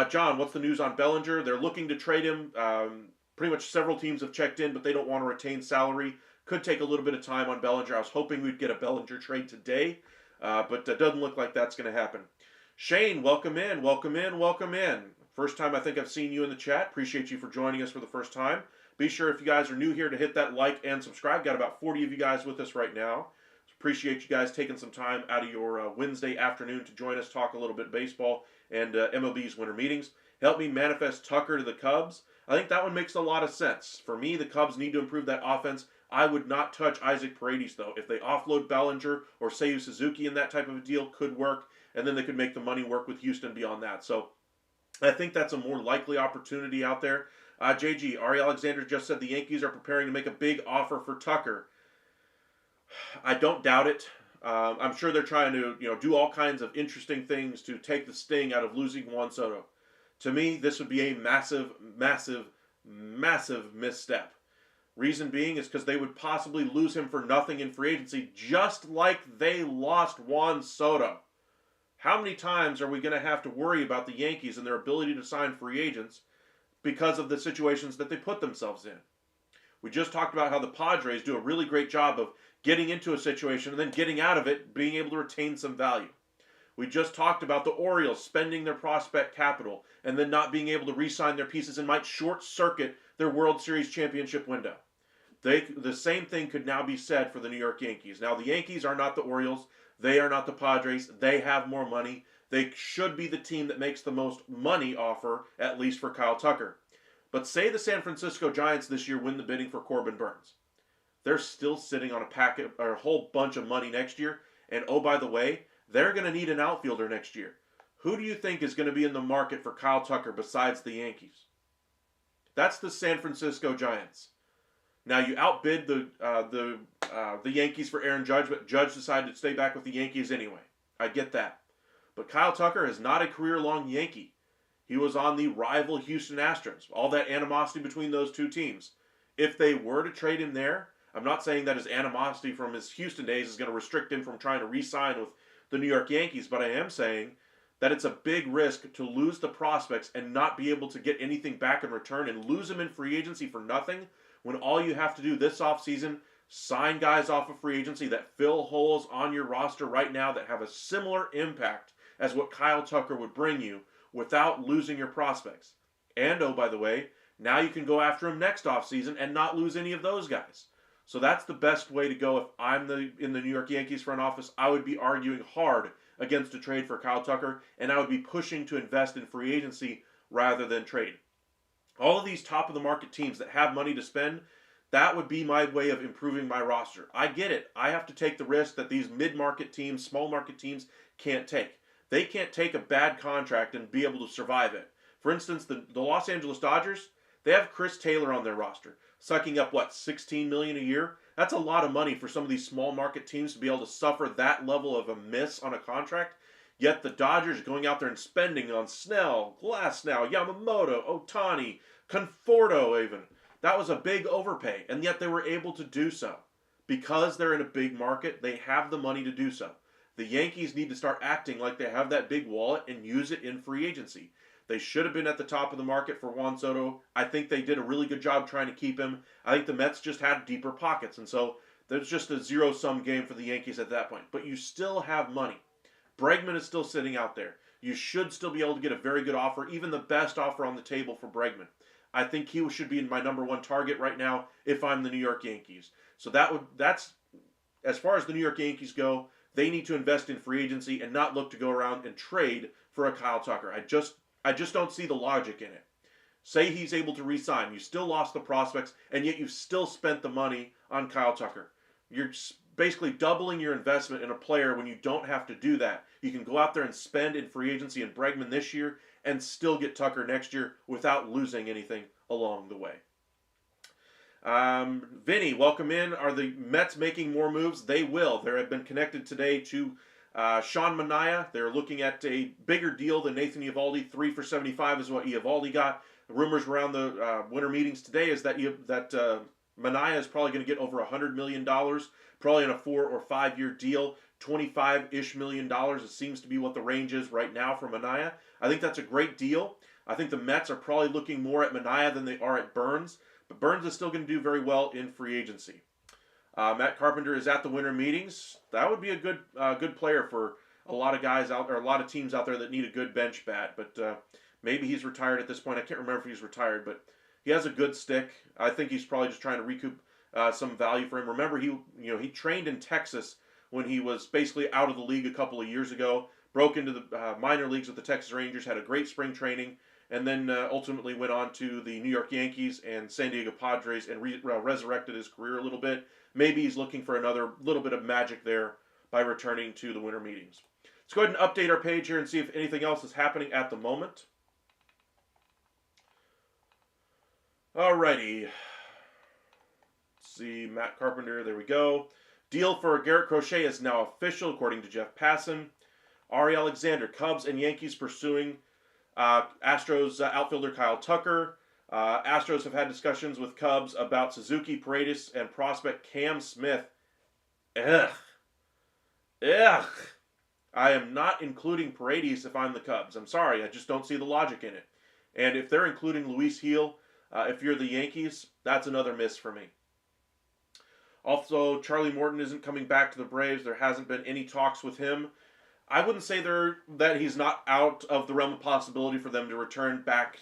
S1: John, what's the news on Bellinger? They're looking to trade him. Pretty much several teams have checked in, but they don't want to retain salary. Could take a little bit of time on Bellinger. I was hoping we'd get a Bellinger trade today, but it doesn't look like that's going to happen. Shane, welcome in, welcome in, welcome in. First time I think I've seen you in the chat. Appreciate you for joining us for the first time. Be sure if you guys are new here to hit that like and subscribe. Got about 40 of you guys with us right now. Appreciate you guys taking some time out of your Wednesday afternoon to join us, talk a little bit baseball and MLB's winter meetings. Help me manifest Tucker to the Cubs. I think that one makes a lot of sense. For me, the Cubs need to improve that offense. I would not touch Isaac Paredes, though. If they offload Bellinger or Seiyu Suzuki in that type of a deal, could work, and then they could make the money work with Houston beyond that. So I think that's a more likely opportunity out there. JG, Ari Alexander just said the Yankees are preparing to make a big offer for Tucker. I don't doubt it. I'm sure they're trying to do all kinds of interesting things to take the sting out of losing Juan Soto. To me, this would be a massive, massive, massive misstep. Reason being is because they would possibly lose him for nothing in free agency, just like they lost Juan Soto. How many times are we going to have to worry about the Yankees and their ability to sign free agents because of the situations that they put themselves in? We just talked about how the Padres do a really great job of getting into a situation and then getting out of it, being able to retain some value. We just talked about the Orioles spending their prospect capital and then not being able to re-sign their pieces and might short-circuit their World Series championship window. The same thing could now be said for the New York Yankees. Now, the Yankees are not the Orioles. They are not the Padres. They have more money. They should be the team that makes the most money offer, at least for Kyle Tucker. But say the San Francisco Giants this year win the bidding for Corbin Burnes. They're still sitting on a whole bunch of money next year. And oh, by the way, they're going to need an outfielder next year. Who do you think is going to be in the market for Kyle Tucker besides the Yankees? That's the San Francisco Giants. Now, you outbid the Yankees for Aaron Judge, but Judge decided to stay back with the Yankees anyway. I get that. But Kyle Tucker is not a career-long Yankee. He was on the rival Houston Astros. All that animosity between those two teams. If they were to trade him there, I'm not saying that his animosity from his Houston days is going to restrict him from trying to re-sign with the New York Yankees, but I am saying that it's a big risk to lose the prospects and not be able to get anything back in return and lose them in free agency for nothing, when all you have to do this offseason, sign guys off of free agency that fill holes on your roster right now that have a similar impact as what Kyle Tucker would bring you without losing your prospects. And, oh, by the way, now you can go after him next offseason and not lose any of those guys. So that's the best way to go. If I'm in the New York Yankees front office, I would be arguing hard against a trade for Kyle Tucker, and I would be pushing to invest in free agency rather than trade. All of these top-of-the-market teams that have money to spend, that would be my way of improving my roster. I get it. I have to take the risk that these mid-market teams, small-market teams can't take. They can't take a bad contract and be able to survive it. For instance, the Los Angeles Dodgers, they have Chris Taylor on their roster, sucking up, $16 million a year? That's a lot of money for some of these small-market teams to be able to suffer that level of a miss on a contract. Yet the Dodgers going out there and spending on Snell, Glasnow, Yamamoto, Ohtani, Conforto even. That was a big overpay, and yet they were able to do so. Because they're in a big market, they have the money to do so. The Yankees need to start acting like they have that big wallet and use it in free agency. They should have been at the top of the market for Juan Soto. I think they did a really good job trying to keep him. I think the Mets just had deeper pockets, and so there's just a zero-sum game for the Yankees at that point. But you still have money. Bregman is still sitting out there. You should still be able to get a very good offer, even the best offer on the table for Bregman. I think he should be my number one target right now if I'm the New York Yankees. So that's as far as the New York Yankees go, they need to invest in free agency and not look to go around and trade for a Kyle Tucker. I just don't see the logic in it. Say he's able to re-sign. You still lost the prospects, and yet you've still spent the money on Kyle Tucker. You're basically doubling your investment in a player when you don't have to do that. You can go out there and spend in free agency and Bregman this year and still get Tucker next year without losing anything along the way. Vinny, welcome in. Are the Mets making more moves? They will. They have been connected today to Sean Manaea. They're looking at a bigger deal than Nathan Eovaldi. 3 for $75 is what Eovaldi got. The rumors around the winter meetings today is that Manaea is probably going to get over $100 million, probably in a 4 or 5 year deal. $25-ish million. It seems to be what the range is right now for Manaea. I think that's a great deal. I think the Mets are probably looking more at Manaea than they are at Burns. But Burns is still going to do very well in free agency. Matt Carpenter is at the winter meetings. That would be a good player for a lot of guys out there, a lot of teams out there that need a good bench bat. But maybe he's retired at this point. I can't remember if he's retired, but he has a good stick. I think he's probably just trying to recoup some value for him. Remember, he trained in Texas when he was basically out of the league a couple of years ago. Broke into the minor leagues with the Texas Rangers, had a great spring training, and then ultimately went on to the New York Yankees and San Diego Padres and resurrected his career a little bit. Maybe he's looking for another little bit of magic there by returning to the winter meetings. Let's go ahead and update our page here and see if anything else is happening at the moment. Alrighty. Let's see, Matt Carpenter, there we go. Deal for Garrett Crochet is now official, according to Jeff Passan. Ari Alexander, Cubs and Yankees pursuing Astros outfielder Kyle Tucker. Astros have had discussions with Cubs about Suzuki, Paredes, and prospect Cam Smith. Ugh. I am not including Paredes if I'm the Cubs. I'm sorry, I just don't see the logic in it. And if they're including Luis Gil, if you're the Yankees, that's another miss for me. Also, Charlie Morton isn't coming back to the Braves. There hasn't been any talks with him. I wouldn't say that he's not out of the realm of possibility for them to return back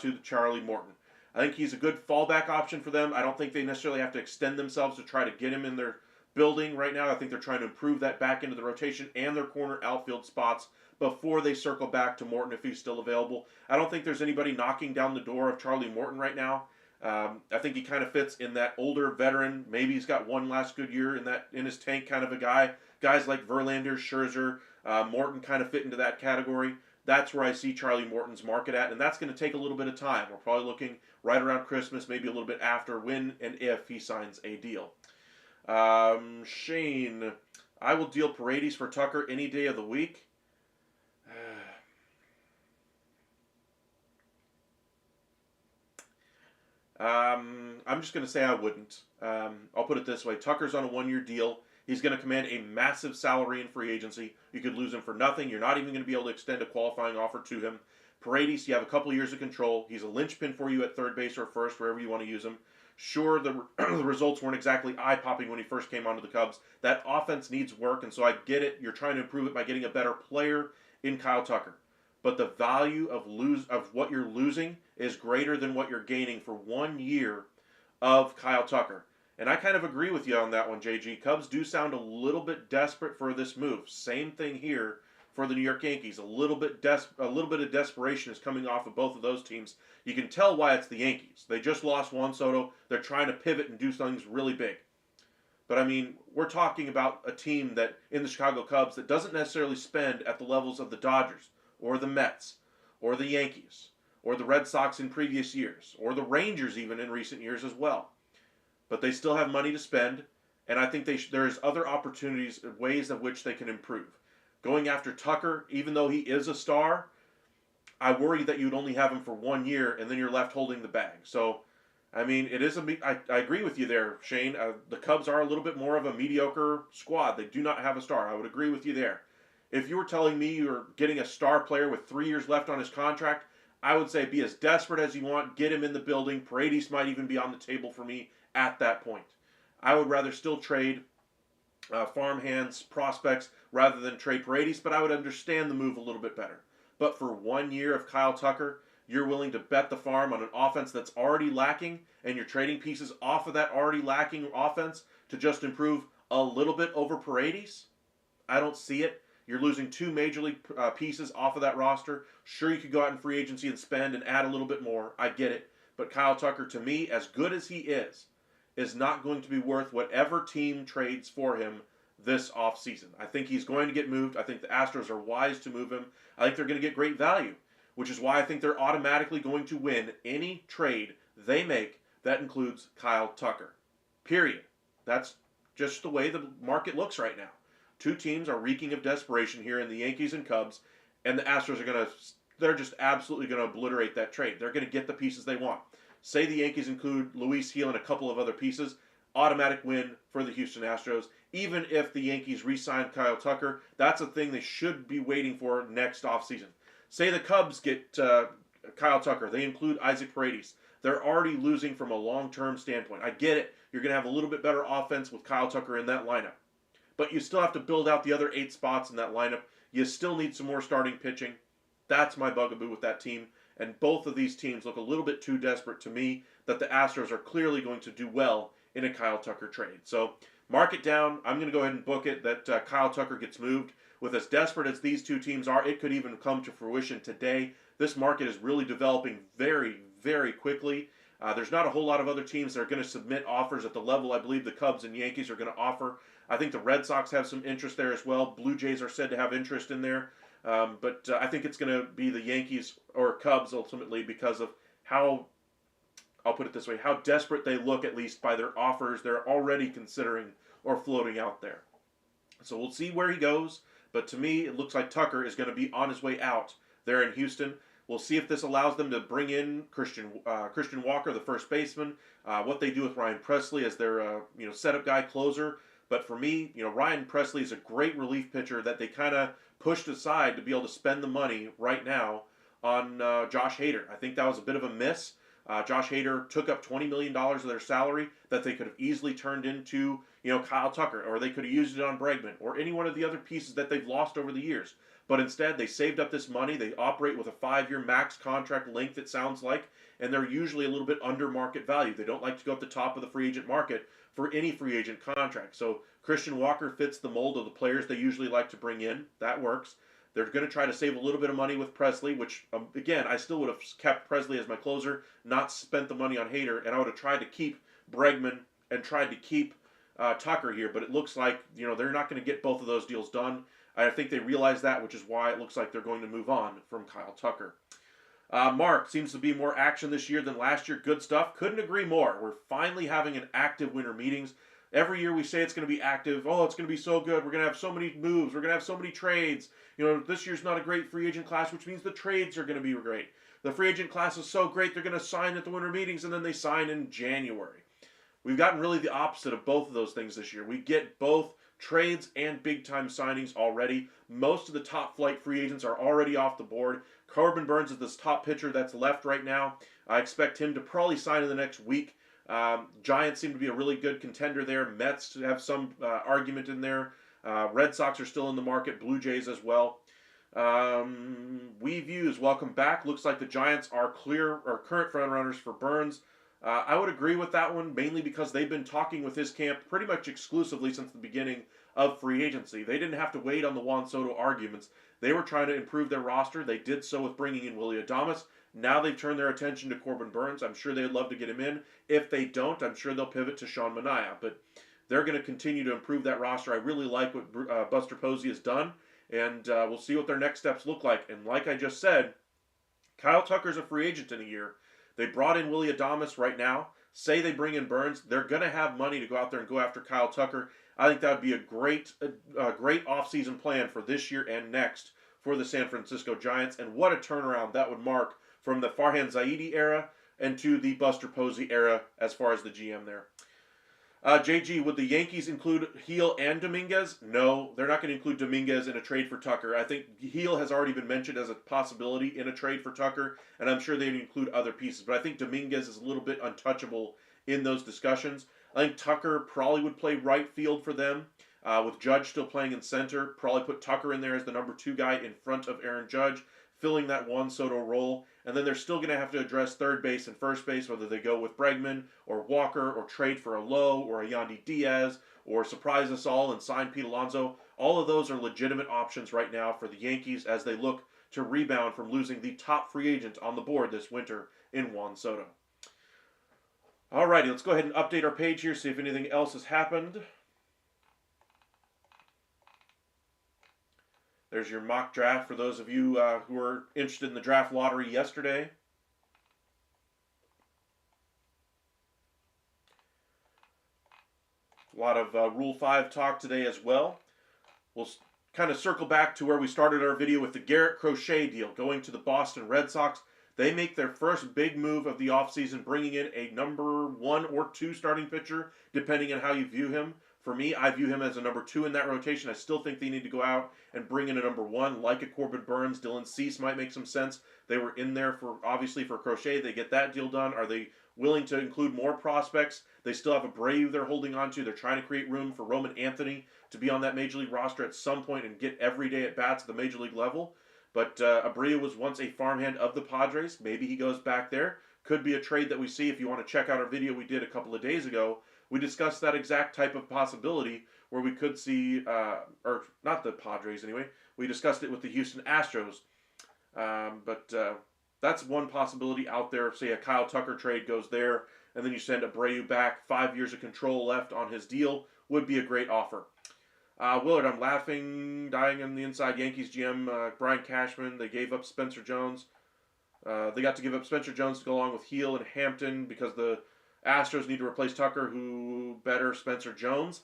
S1: to Charlie Morton. I think he's a good fallback option for them. I don't think they necessarily have to extend themselves to try to get him in their building right now. I think they're trying to improve that back into the rotation and their corner outfield spots before they circle back to Morton if he's still available. I don't think there's anybody knocking down the door of Charlie Morton right now. I think he kind of fits in that older veteran. Maybe he's got one last good year in his tank kind of a guy. Guys like Verlander, Scherzer, Morton kind of fit into that category. That's where I see Charlie Morton's market at, and that's going to take a little bit of time. We're probably looking right around Christmas, maybe a little bit after, when and if he signs a deal. Shane, I will deal Paredes for Tucker any day of the week. I'm just going to say I wouldn't. I'll put it this way. Tucker's on a one-year deal. He's going to command a massive salary in free agency. You could lose him for nothing. You're not even going to be able to extend a qualifying offer to him. Paredes, you have a couple years of control. He's a linchpin for you at third base or first, wherever you want to use him. Sure, the results weren't exactly eye-popping when he first came onto the Cubs. That offense needs work, and so I get it. You're trying to improve it by getting a better player in Kyle Tucker. But the value of what you're losing is greater than what you're gaining for 1 year of Kyle Tucker. And I kind of agree with you on that one, JG. Cubs do sound a little bit desperate for this move. Same thing here for the New York Yankees. A little bit of desperation is coming off of both of those teams. You can tell why it's the Yankees. They just lost Juan Soto. They're trying to pivot and do things really big. But I mean, we're talking about a team that in the Chicago Cubs that doesn't necessarily spend at the levels of the Dodgers or the Mets or the Yankees or the Red Sox in previous years or the Rangers even in recent years as well. But they still have money to spend, and I think there's other opportunities, ways in which they can improve. Going after Tucker, even though he is a star, I worry that you'd only have him for 1 year, and then you're left holding the bag. So, I mean, I agree with you there, Shane. The Cubs are a little bit more of a mediocre squad. They do not have a star. I would agree with you there. If you were telling me you're getting a star player with 3 years left on his contract, I would say be as desperate as you want. Get him in the building. Paredes might even be on the table for me at that point. I would rather still trade farmhands, prospects, rather than trade Paredes, but I would understand the move a little bit better. But for 1 year of Kyle Tucker, you're willing to bet the farm on an offense that's already lacking, and you're trading pieces off of that already lacking offense to just improve a little bit over Paredes. I don't see it. You're losing two major league pieces off of that roster. Sure, you could go out in free agency and spend and add a little bit more. I get it. But Kyle Tucker, to me, as good as he is not going to be worth whatever team trades for him this offseason. I think he's going to get moved. I think the Astros are wise to move him. I think they're going to get great value, which is why I think they're automatically going to win any trade they make that includes Kyle Tucker. Period. That's just the way the market looks right now. Two teams are reeking of desperation here in the Yankees and Cubs, and the Astros are they're just absolutely going to obliterate that trade. They're going to get the pieces they want. Say the Yankees include Luis Gil and a couple of other pieces, automatic win for the Houston Astros. Even if the Yankees re-sign Kyle Tucker, that's a thing they should be waiting for next offseason. Say the Cubs get Kyle Tucker. They include Isaac Paredes. They're already losing from a long-term standpoint. I get it. You're going to have a little bit better offense with Kyle Tucker in that lineup. But you still have to build out the other 8 spots in that lineup. You still need some more starting pitching. That's my bugaboo with that team. And both of these teams look a little bit too desperate to me that the Astros are clearly going to do well in a Kyle Tucker trade. So mark it down. I'm going to go ahead and book it that Kyle Tucker gets moved. With as desperate as these two teams are, it could even come to fruition today. This market is really developing very, very quickly. There's not a whole lot of other teams that are going to submit offers at the level I believe the Cubs and Yankees are going to offer. I think the Red Sox have some interest there as well. Blue Jays are said to have interest in there. But I think it's going to be the Yankees or Cubs ultimately because of how, I'll put it this way, how desperate they look at least by their offers they're already considering or floating out there. So we'll see where he goes. But to me, it looks like Tucker is going to be on his way out there in Houston. We'll see if this allows them to bring in Christian Walker, the first baseman, what they do with Ryan Presley as their setup guy, closer. But for me, Ryan Presley is a great relief pitcher that they kind of pushed aside to be able to spend the money right now on Josh Hader. I think that was a bit of a miss. Josh Hader took up $20 million of their salary that they could have easily turned into, Kyle Tucker, or they could have used it on Bregman, or any one of the other pieces that they've lost over the years. But instead, they saved up this money. They operate with a 5-year max contract length, it sounds like, and they're usually a little bit under market value. They don't like to go at the top of the free agent market for any free agent contract. So Christian Walker fits the mold of the players they usually like to bring in. That works. They're going to try to save a little bit of money with Presley, which, again, I still would have kept Presley as my closer, not spent the money on Hader, and I would have tried to keep Bregman and tried to keep Tucker here. But it looks like, they're not going to get both of those deals done. I think they realize that, which is why it looks like they're going to move on from Kyle Tucker. Mark, seems to be more action this year than last year. Good stuff. Couldn't agree more. We're finally having an active winter meetings. Every year we say it's going to be active. Oh, it's going to be so good. We're going to have so many moves. We're going to have so many trades. This year's not a great free agent class, which means the trades are going to be great. The free agent class is so great, they're going to sign at the winter meetings, and then they sign in January. We've gotten really the opposite of both of those things this year. We get both trades and big-time signings already. Most of the top-flight free agents are already off the board. Corbin Burns is this top pitcher that's left right now. I expect him to probably sign in the next week. Giants seem to be a really good contender there. Mets have some argument in there. Red Sox are still in the market. Blue Jays as well. WeViews, welcome back. Looks like the Giants are current frontrunners for Burns. I would agree with that one, mainly because they've been talking with his camp pretty much exclusively since the beginning of free agency. They didn't have to wait on the Juan Soto arguments. They were trying to improve their roster. They did so with bringing in Willy Adames. Now they've turned their attention to Corbin Burns. I'm sure they'd love to get him in. If they don't, I'm sure they'll pivot to Sean Manaea. But they're going to continue to improve that roster. I really like what Buster Posey has done, and we'll see what their next steps look like. And like I just said, Kyle Tucker's a free agent in a year. They brought in Willy Adames right now. Say they bring in Burns, they're going to have money to go out there and go after Kyle Tucker. I think that would be a great offseason plan for this year and next for the San Francisco Giants. And what a turnaround that would mark from the Farhan Zaidi era and to the Buster Posey era as far as the GM there. JG, would the Yankees include Gil and Dominguez? No, they're not going to include Dominguez in a trade for Tucker. I think Gil has already been mentioned as a possibility in a trade for Tucker, and I'm sure they'd include other pieces. But I think Dominguez is a little bit untouchable in those discussions. I think Tucker probably would play right field for them, with Judge still playing in center. Probably put Tucker in there as the number 2 guy in front of Aaron Judge. filling that Juan Soto role. And then they're still going to have to address third base and first base, whether they go with Bregman or Walker or trade for a Lowe or a Yandy Diaz or surprise us all and sign Pete Alonso. All of those are legitimate options right now for the Yankees as they look to rebound from losing the top free agent on the board this winter in Juan Soto. Alrighty, let's go ahead and update our page here, see if anything else has happened. There's your mock draft for those of you who were interested in the draft lottery yesterday. A lot of Rule 5 talk today as well. We'll kind of circle back to where we started our video with the Garrett Crochet deal, going to the Boston Red Sox. They make their first big move of the offseason, bringing in a number 1 or 2 starting pitcher, depending on how you view him. For me, I view him as a number 2 in that rotation. I still think they need to go out and bring in a number 1, like a Corbin Burns. Dylan Cease might make some sense. They were in there for, obviously, for Crochet. They get that deal done. Are they willing to include more prospects? They still have Abreu they're holding on to. They're trying to create room for Roman Anthony to be on that Major League roster at some point and get everyday at-bats at the Major League level. But Abreu was once a farmhand of the Padres. Maybe he goes back there. Could be a trade that we see. If you want to check out our video we did a couple of days ago, we discussed that exact type of possibility where we could see, or not the Padres anyway, we discussed it with the Houston Astros. But that's one possibility out there. Say a Kyle Tucker trade goes there, and then you send Abreu back, 5 years of control left on his deal, would be a great offer. Willard, I'm laughing, dying on the inside. Yankees GM Brian Cashman, they gave up Spencer Jones. They got to give up Spencer Jones to go along with Heel and Hampton because the Astros need to replace Tucker, who better Spencer Jones.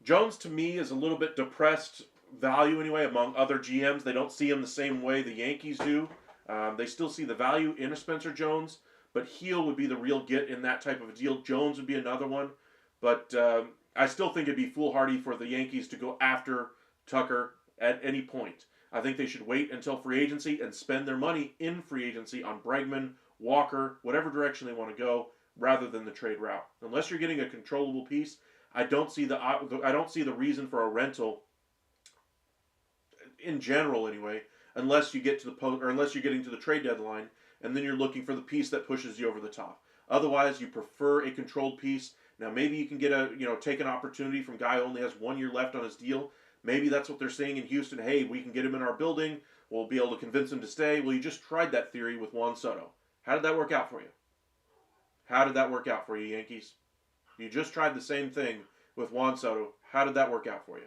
S1: Jones, to me, is a little bit depressed value anyway among other GMs. They don't see him the same way the Yankees do. They still see the value in a Spencer Jones, but Heel would be the real get in that type of a deal. Jones would be another one, but I still think it'd be foolhardy for the Yankees to go after Tucker at any point. I think they should wait until free agency and spend their money in free agency on Bregman, Walker, whatever direction they want to go, rather than the trade route. Unless you're getting a controllable piece, I don't see the reason for a rental in general anyway, unless you get to unless you're getting to the trade deadline and then you're looking for the piece that pushes you over the top. Otherwise, you prefer a controlled piece. Now, maybe you can get take an opportunity from a guy who only has 1 year left on his deal. Maybe that's what they're saying in Houston. Hey, we can get him in our building. We'll be able to convince him to stay. Well, you just tried that theory with Juan Soto. How did that work out for you? How did that work out for you, Yankees? You just tried the same thing with Juan Soto. How did that work out for you?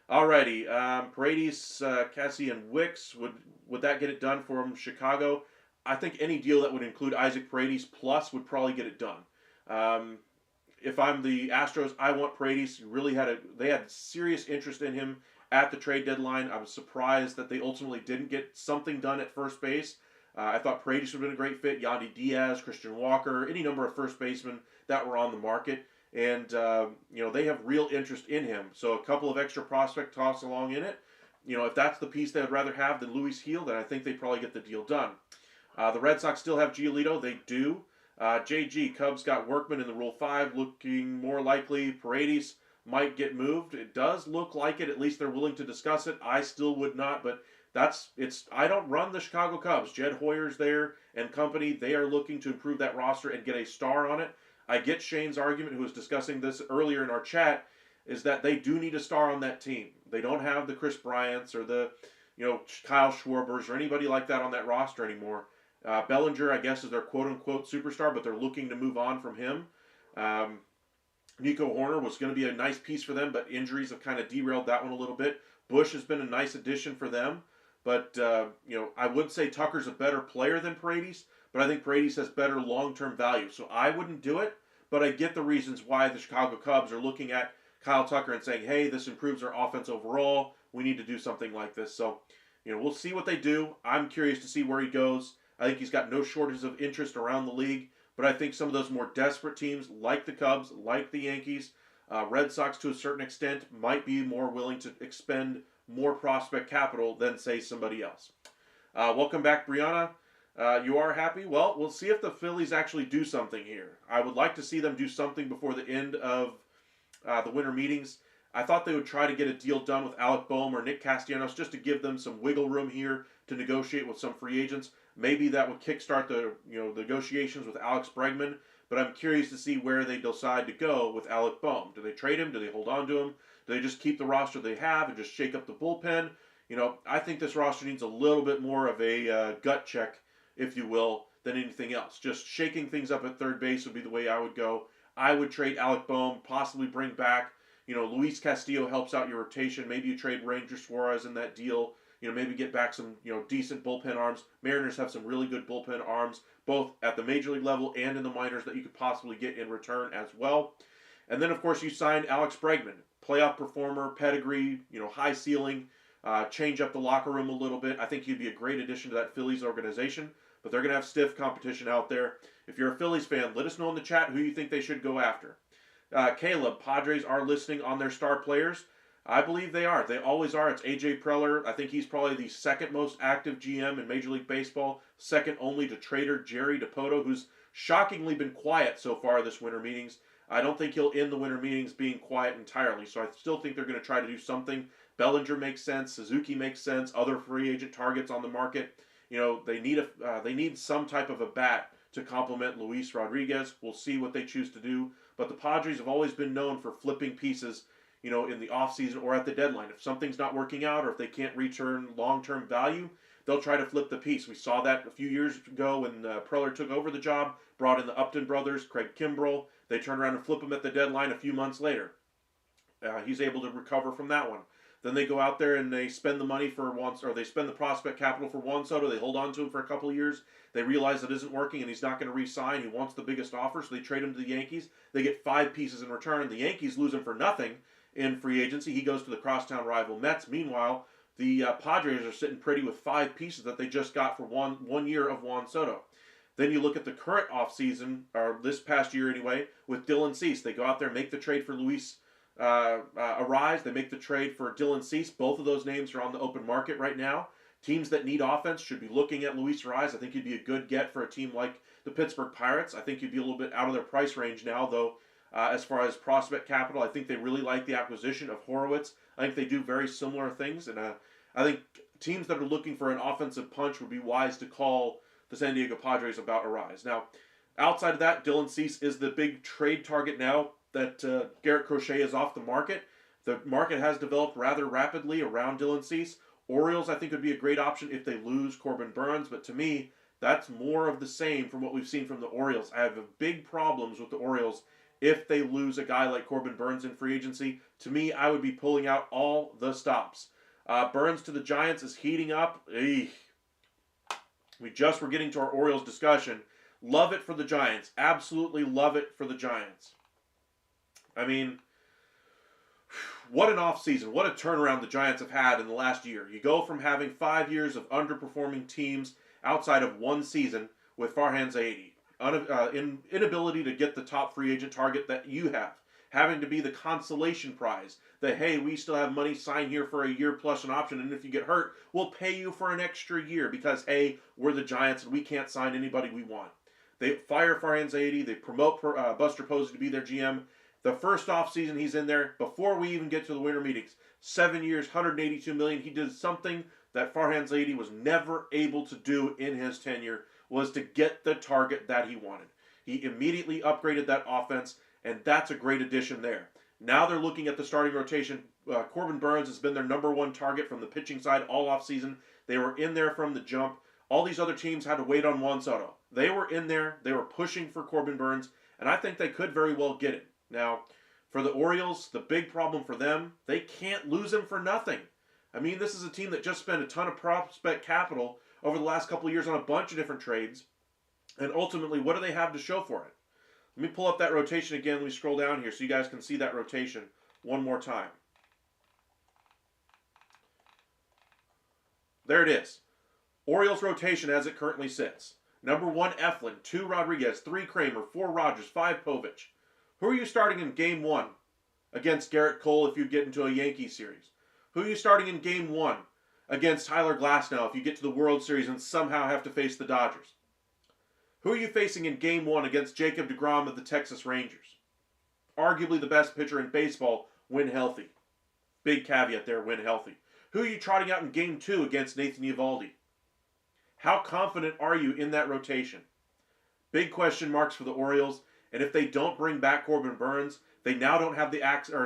S1: Alrighty, Paredes, Cassie, and Wicks, would that get it done from Chicago? I think any deal that would include Isaac Paredes plus would probably get it done. If I'm the Astros, I want Paredes. They had serious interest in him at the trade deadline. I was surprised that they ultimately didn't get something done at first base. I thought Paredes would have been a great fit. Yandy Diaz, Christian Walker, any number of first basemen that were on the market. And, they have real interest in him. So a couple of extra prospect tossed along in it. If that's the piece they would rather have than Luis Heel, then I think they probably get the deal done. The Red Sox still have Giolito. They do. JG, Cubs got Workman in the Rule 5, looking more likely. Paredes might get moved. It does look like it. At least they're willing to discuss it. I still would not, but I don't run the Chicago Cubs. Jed Hoyer's there and company. They are looking to improve that roster and get a star on it. I get Shane's argument, who was discussing this earlier in our chat, is that they do need a star on that team. They don't have the Chris Bryants or the, Kyle Schwarbers or anybody like that on that roster anymore. Bellinger, I guess, is their quote-unquote superstar, but they're looking to move on from him. Nico Horner was going to be a nice piece for them, but injuries have kind of derailed that one a little bit. Bush has been a nice addition for them, but, I would say Tucker's a better player than Paredes, but I think Paredes has better long-term value. So I wouldn't do it, but I get the reasons why the Chicago Cubs are looking at Kyle Tucker and saying, hey, this improves our offense overall. We need to do something like this. So, we'll see what they do. I'm curious to see where he goes. I think he's got no shortage of interest around the league, but I think some of those more desperate teams, like the Cubs, like the Yankees, Red Sox to a certain extent, might be more willing to expend more prospect capital than, say, somebody else. Welcome back, Brianna. You are happy? Well, we'll see if the Phillies actually do something here. I would like to see them do something before the end of the winter meetings. I thought they would try to get a deal done with Alec Boehm or Nick Castellanos just to give them some wiggle room here to negotiate with some free agents. Maybe that would kickstart the negotiations with Alex Bregman. But I'm curious to see where they decide to go with Alec Bohm. Do they trade him? Do they hold on to him? Do they just keep the roster they have and just shake up the bullpen? I think this roster needs a little bit more of a gut check, if you will, than anything else. Just shaking things up at third base would be the way I would go. I would trade Alec Bohm, possibly bring back, Luis Castillo helps out your rotation. Maybe you trade Ranger Suarez in that deal. Maybe get back some, decent bullpen arms. Mariners have some really good bullpen arms, both at the major league level and in the minors that you could possibly get in return as well. And then, of course, you signed Alex Bregman, playoff performer, pedigree, high ceiling, change up the locker room a little bit. I think he'd be a great addition to that Phillies organization, but they're going to have stiff competition out there. If you're a Phillies fan, let us know in the chat who you think they should go after. Caleb, Padres are listening on their star players. I believe they are. They always are. It's A.J. Preller. I think he's probably the second most active GM in Major League Baseball, second only to trader Jerry DiPoto, who's shockingly been quiet so far this winter meetings. I don't think he'll end the winter meetings being quiet entirely, so I still think they're going to try to do something. Bellinger makes sense. Suzuki makes sense. Other free agent targets on the market. They need some type of a bat to complement Luis Rodriguez. We'll see what they choose to do. But the Padres have always been known for flipping pieces, in the offseason or at the deadline. If something's not working out or if they can't return long-term value, they'll try to flip the piece. We saw that a few years ago when Preller took over the job, brought in the Upton brothers, Craig Kimbrell. They turned around and flip him at the deadline a few months later. He's able to recover from that one. Then they go out there and they spend the money for once, or they spend the prospect capital for Juan Soto. They hold on to him for a couple of years. They realize it isn't working and he's not going to re-sign. He wants the biggest offer, so they trade him to the Yankees. They get 5 pieces in return. The Yankees lose him for nothing in free agency. He goes to the crosstown rival Mets. Meanwhile, the Padres are sitting pretty with 5 pieces that they just got for one year of Juan Soto. Then you look at the current offseason, or this past year anyway, with Dylan Cease. They go out there and make the trade for Luis Arise. They make the trade for Dylan Cease. Both of those names are on the open market right now. Teams that need offense should be looking at Luis Arise. I think he'd be a good get for a team like the Pittsburgh Pirates. I think he'd be a little bit out of their price range now, though. As far as prospect capital, I think they really like the acquisition of Horowitz. I think they do very similar things, and I think teams that are looking for an offensive punch would be wise to call the San Diego Padres about Arise. Now, outside of that, Dylan Cease is the big trade target now that Garrett Crochet is off the market. The market has developed rather rapidly around Dylan Cease. Orioles, I think, would be a great option if they lose Corbin Burns, but to me, that's more of the same from what we've seen from the Orioles. I have big problems with the Orioles if they lose a guy like Corbin Burns in free agency. To me, I would be pulling out all the stops. Burns to the Giants is heating up. Eesh. We just were getting to our Orioles discussion. Love it for the Giants. Absolutely love it for the Giants. I mean, what an offseason. What a turnaround the Giants have had in the last year. You go from having 5 years of underperforming teams outside of one season with Farhan Zaidi. Inability to get the top free agent target that you have. Having to be the consolation prize. That, hey, we still have money, sign here for a year plus an option, and if you get hurt, we'll pay you for an extra year because, hey, we're the Giants and we can't sign anybody we want. They fire Farhan Zaidi. They promote Buster Posey to be their GM. The first offseason he's in there, before we even get to the winter meetings, 7 years, $182 million. He did something that Farhan Zaidi was never able to do in his tenure, was to get the target that he wanted. He immediately upgraded that offense, and that's a great addition there. Now they're looking at the starting rotation. Corbin Burns has been their number one target from the pitching side all offseason. They were in there from the jump. All these other teams had to wait on Juan Soto. They were in there. They were pushing for Corbin Burns, and I think they could very well get it. Now, for the Orioles, the big problem for them, they can't lose him for nothing. I mean, this is a team that just spent a ton of prospect capital over the last couple of years on a bunch of different trades. And ultimately, what do they have to show for it? Let me pull up that rotation again. Let me scroll down here so you guys can see that rotation one more time. There it is. Orioles rotation as it currently sits. Number 1, Eflin. 2, Rodriguez. 3, Kramer. 4, Rogers. 5, Povich. Who are you starting in Game 1 against Garrett Cole if you get into a Yankee series? Who are you starting in Game 1 against Tyler Glasnow if you get to the World Series and somehow have to face the Dodgers? Who are you facing in Game 1 against Jacob deGrom of the Texas Rangers? Arguably the best pitcher in baseball when healthy. Big caveat there, when healthy. Who are you trotting out in Game 2 against Nathan Eovaldi? How confident are you in that rotation? Big question marks for the Orioles. And if they don't bring back Corbin Burns, they now don't have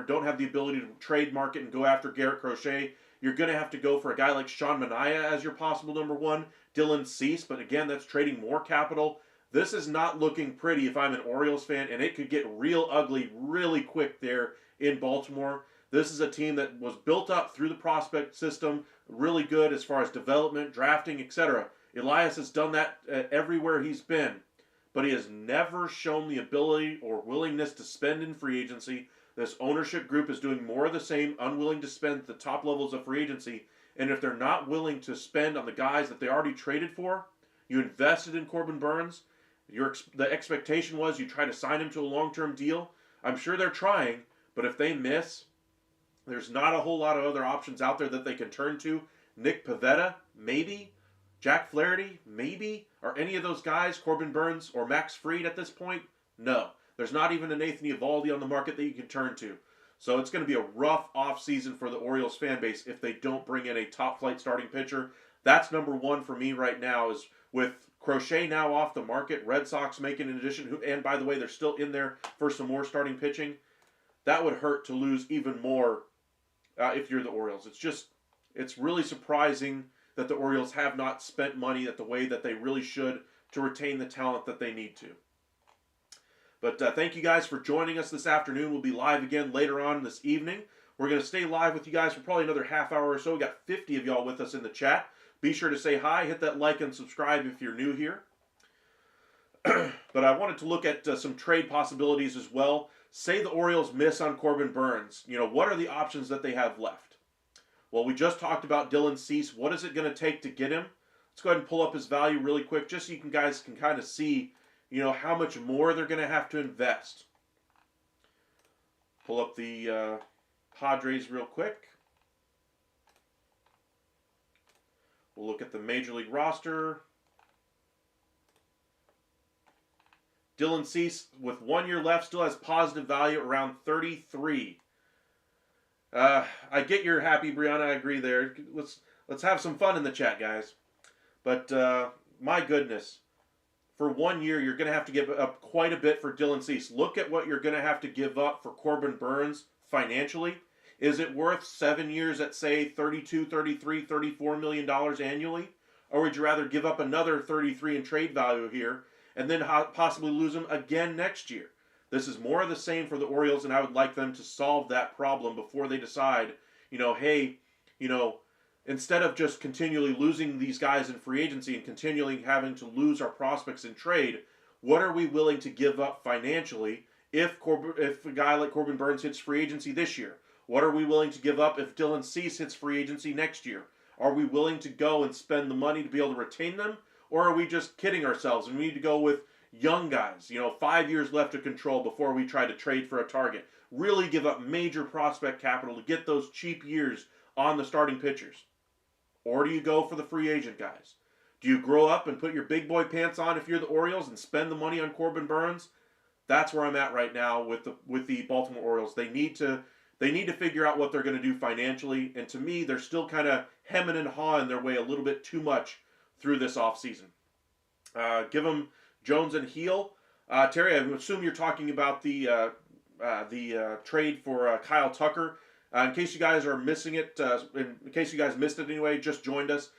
S1: don't have the ability to trade market and go after Garrett Crochet. You're going to have to go for a guy like Sean Manaea as your possible number one, Dylan Cease. But again, that's trading more capital. This is not looking pretty if I'm an Orioles fan, and it could get real ugly really quick there in Baltimore. This is a team that was built up through the prospect system, really good as far as development, drafting, etc. Elias has done that everywhere he's been, but he has never shown the ability or willingness to spend in free agency. This ownership group is doing more of the same, unwilling to spend at the top levels of free agency. And if they're not willing to spend on the guys that they already traded for, you invested in Corbin Burns, the expectation was you try to sign him to a long-term deal. I'm sure they're trying, but if they miss, there's not a whole lot of other options out there that they can turn to. Nick Pivetta, maybe. Jack Flaherty, maybe. Are any of those guys, Corbin Burns or Max Fried at this point? No. There's not even a Nathan Eovaldi on the market that you can turn to. So it's going to be a rough offseason for the Orioles fan base if they don't bring in a top-flight starting pitcher. That's number one for me right now, is with Crochet now off the market, Red Sox making an addition, and by the way, they're still in there for some more starting pitching. That would hurt to lose even more if you're the Orioles. It's really surprising that the Orioles have not spent money the way that they really should to retain the talent that they need to. But thank you guys for joining us this afternoon. We'll be live again later on this evening. We're going to stay live with you guys for probably another half hour or so. We got 50 of y'all with us in the chat. Be sure to say hi, hit that like and subscribe if you're new here. But I wanted to look at some trade possibilities as well. Say the Orioles miss on Corbin Burns. What are the options that they have left? Well, we just talked about Dylan Cease. What is it going to take to get him? Let's go ahead and pull up his value really quick just so you guys can kind of see, how much more they're going to have to invest. Pull up the Padres real quick. We'll look at the Major League roster. Dylan Cease, with 1 year left, still has positive value around 33. I get you're happy, Brianna. I agree there. Let's have some fun in the chat, guys. But my goodness, for 1 year, you're going to have to give up quite a bit for Dylan Cease. Look at what you're going to have to give up for Corbin Burns financially. Is it worth 7 years at, say, $32, $33, $34 million annually? Or would you rather give up another 33 in trade value here and then possibly lose him again next year? This is more of the same for the Orioles, and I would like them to solve that problem before they decide, hey, instead of just continually losing these guys in free agency and continually having to lose our prospects in trade, what are we willing to give up financially if a guy like Corbin Burns hits free agency this year? What are we willing to give up if Dylan Cease hits free agency next year? Are we willing to go and spend the money to be able to retain them? Or are we just kidding ourselves and we need to go with young guys, 5 years left to control before we try to trade for a target? Really give up major prospect capital to get those cheap years on the starting pitchers? Or do you go for the free agent guys? Do you grow up and put your big boy pants on if you're the Orioles and spend the money on Corbin Burns? That's where I'm at right now with the Baltimore Orioles. They need to figure out what they're going to do financially, and to me, they're still kind of hemming and hawing their way a little bit too much through this offseason. Give them Jones and Heel. Terry, I assume you're talking about the trade for Kyle Tucker. In case you guys are missing it, in case you guys missed it anyway, just joined us,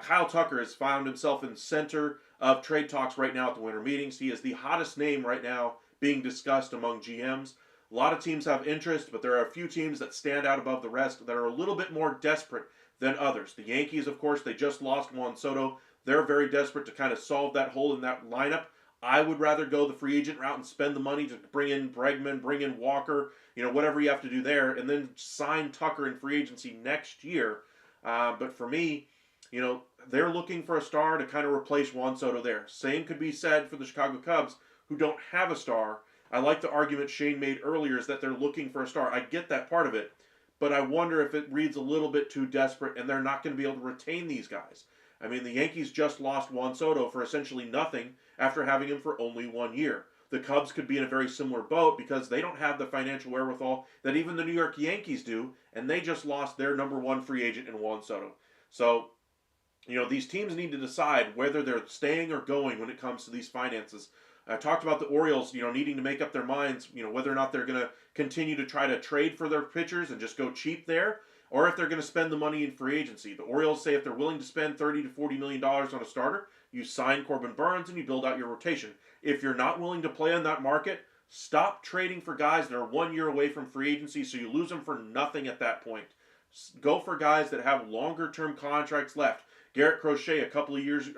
S1: Kyle Tucker has found himself in the center of trade talks right now at the winter meetings. He is the hottest name right now being discussed among GMs. A lot of teams have interest, but there are a few teams that stand out above the rest that are a little bit more desperate than others. The Yankees, of course, they just lost Juan Soto. They're very desperate to kind of solve that hole in that lineup. I would rather go the free agent route and spend the money to bring in Bregman, bring in Walker, whatever you have to do there, and then sign Tucker in free agency next year. But for me, they're looking for a star to kind of replace Juan Soto there. Same could be said for the Chicago Cubs, who don't have a star. I like the argument Shane made earlier is that they're looking for a star. I get that part of it, but I wonder if it reads a little bit too desperate and they're not going to be able to retain these guys. I mean, the Yankees just lost Juan Soto for essentially nothing after having him for only 1 year. The Cubs could be in a very similar boat because they don't have the financial wherewithal that even the New York Yankees do, and they just lost their number one free agent in Juan Soto. So These teams need to decide whether they're staying or going when it comes to these finances. I talked about the Orioles, needing to make up their minds, whether or not they're going to continue to try to trade for their pitchers and just go cheap there, or if they're going to spend the money in free agency. The Orioles say if they're willing to spend $30 to $40 million on a starter, you sign Corbin Burnes and you build out your rotation. If you're not willing to play on that market, stop trading for guys that are 1 year away from free agency so you lose them for nothing at that point. Go for guys that have longer term contracts left. Garrett Crochet, a couple of years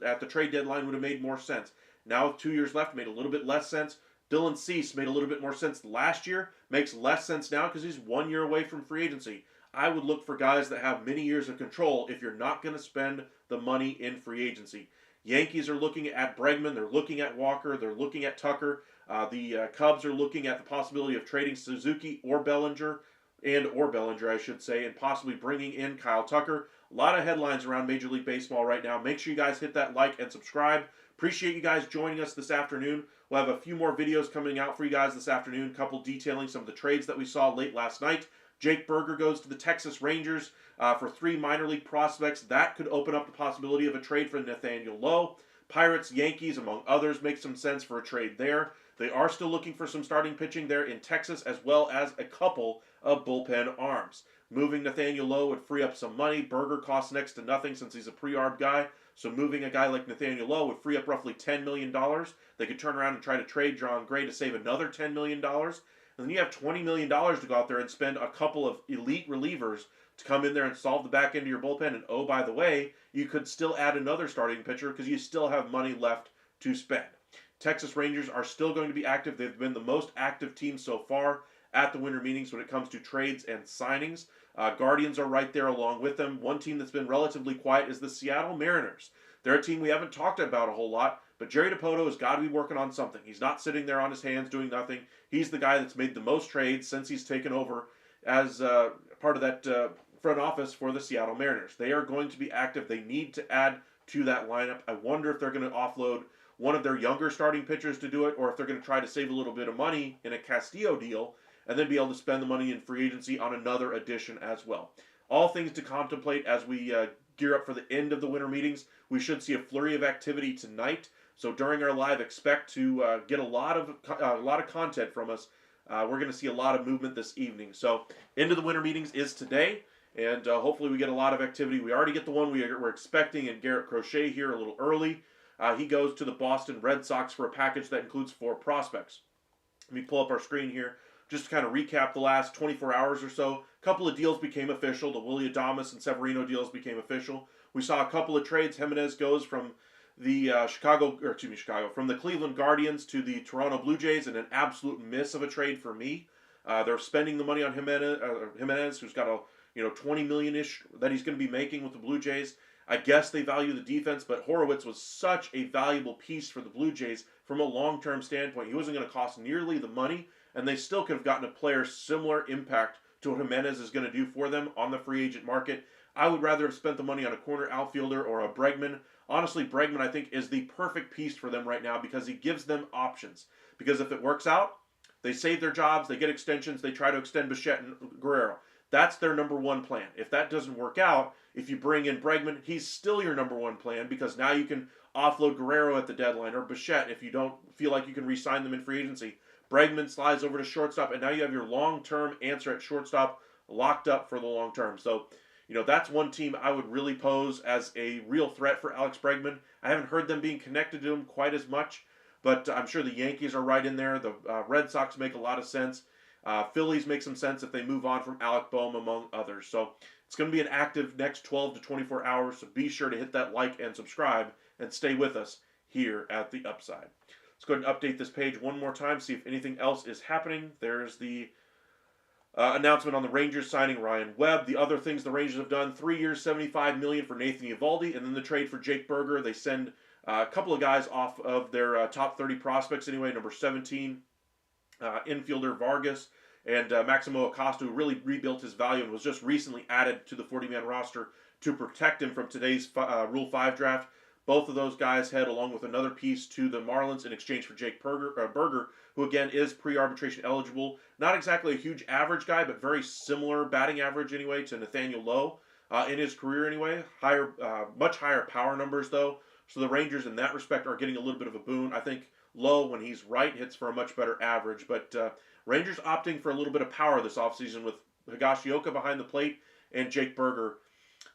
S1: at the trade deadline, would have made more sense. Now with 2 years left, made a little bit less sense. Dylan Cease made a little bit more sense last year, makes less sense now because he's 1 year away from free agency. I would look for guys that have many years of control if you're not going to spend the money in free agency. Yankees are looking at Bregman, they're looking at Walker, they're looking at Tucker. The Cubs are looking at the possibility of trading Suzuki or Bellinger, I should say, and possibly bringing in Kyle Tucker. A lot of headlines around Major League Baseball right now. Make sure you guys hit that like and subscribe. Appreciate you guys joining us this afternoon. We'll have a few more videos coming out for you guys this afternoon, a couple detailing some of the trades that we saw late last night. Jake Berger goes to the Texas Rangers for 3 minor league prospects. That could open up the possibility of a trade for Nathaniel Lowe. Pirates, Yankees, among others, make some sense for a trade there. They are still looking for some starting pitching there in Texas, as well as a couple of bullpen arms. Moving Nathaniel Lowe would free up some money. Berger costs next to nothing since he's a pre-arb guy. So moving a guy like Nathaniel Lowe would free up roughly $10 million. They could turn around and try to trade John Gray to save another $10 million. And then you have $20 million to go out there and spend a couple of elite relievers to come in there and solve the back end of your bullpen. And oh, by the way, you could still add another starting pitcher because you still have money left to spend. Texas Rangers are still going to be active. They've been the most active team so far at the winter meetings when it comes to trades and signings. Guardians are right there along with them. One team that's been relatively quiet is the Seattle Mariners. They're a team we haven't talked about a whole lot, but Jerry Dipoto has got to be working on something. He's not sitting there on his hands doing nothing. He's the guy that's made the most trades since he's taken over as part of that front office for the Seattle Mariners. They are going to be active. They need to add to that lineup. I wonder if they're going to offload one of their younger starting pitchers to do it, or if they're going to try to save a little bit of money in a Castillo deal and then be able to spend the money in free agency on another addition as well. All things to contemplate as we gear up for the end of the winter meetings. We should see a flurry of activity tonight. So during our live, expect to get a lot of content from us. We're going to see a lot of movement this evening. So end of the winter meetings is today, and hopefully we get a lot of activity. We already get the one we're expecting in Garrett Crochet here a little early. He goes to the Boston Red Sox for a package that includes 4 prospects. Let me pull up our screen here. Just to kind of recap the last 24 hours or so, a couple of deals became official. The Willy Adames and Severino deals became official. We saw a couple of trades. Jimenez goes from the from the Cleveland Guardians to the Toronto Blue Jays, and an absolute miss of a trade for me. They're spending the money on Jimenez, who's got a $20 million-ish that he's going to be making with the Blue Jays. I guess they value the defense, but Horowitz was such a valuable piece for the Blue Jays from a long-term standpoint. He wasn't going to cost nearly the money, and they still could have gotten a player similar impact to what Jimenez is going to do for them on the free agent market. I would rather have spent the money on a corner outfielder or a Bregman. Honestly, Bregman, I think, is the perfect piece for them right now because he gives them options. Because if it works out, they save their jobs, they get extensions, they try to extend Bichette and Guerrero. That's their number one plan. If that doesn't work out, if you bring in Bregman, he's still your number one plan because now you can offload Guerrero at the deadline or Bichette if you don't feel like you can re-sign them in free agency. Bregman slides over to shortstop, and now you have your long-term answer at shortstop locked up for the long term. So, that's one team I would really pose as a real threat for Alex Bregman. I haven't heard them being connected to him quite as much, but I'm sure the Yankees are right in there. The Red Sox make a lot of sense. Phillies make some sense if they move on from Alec Boehm, among others. So it's going to be an active next 12 to 24 hours, so be sure to hit that like and subscribe and stay with us here at The Upside. Let's go ahead and update this page one more time, see if anything else is happening. There's the announcement on the Rangers signing Ryan Webb. The other things the Rangers have done, 3 years, $75 million for Nathan Eovaldi, and then the trade for Jake Berger. They send a couple of guys off of their top 30 prospects anyway, number 17, infielder Vargas, and Maximo Acosta, who really rebuilt his value and was just recently added to the 40-man roster to protect him from today's Rule 5 draft. Both of those guys head along with another piece to the Marlins in exchange for Jake Berger, who again is pre-arbitration eligible. Not exactly a huge average guy, but very similar batting average anyway to Nathaniel Lowe. in his career anyway. Much higher power numbers though. So the Rangers in that respect are getting a little bit of a boon. I think Lowe, when he's right, hits for a much better average. But Rangers opting for a little bit of power this offseason with Higashioka behind the plate and Jake Berger.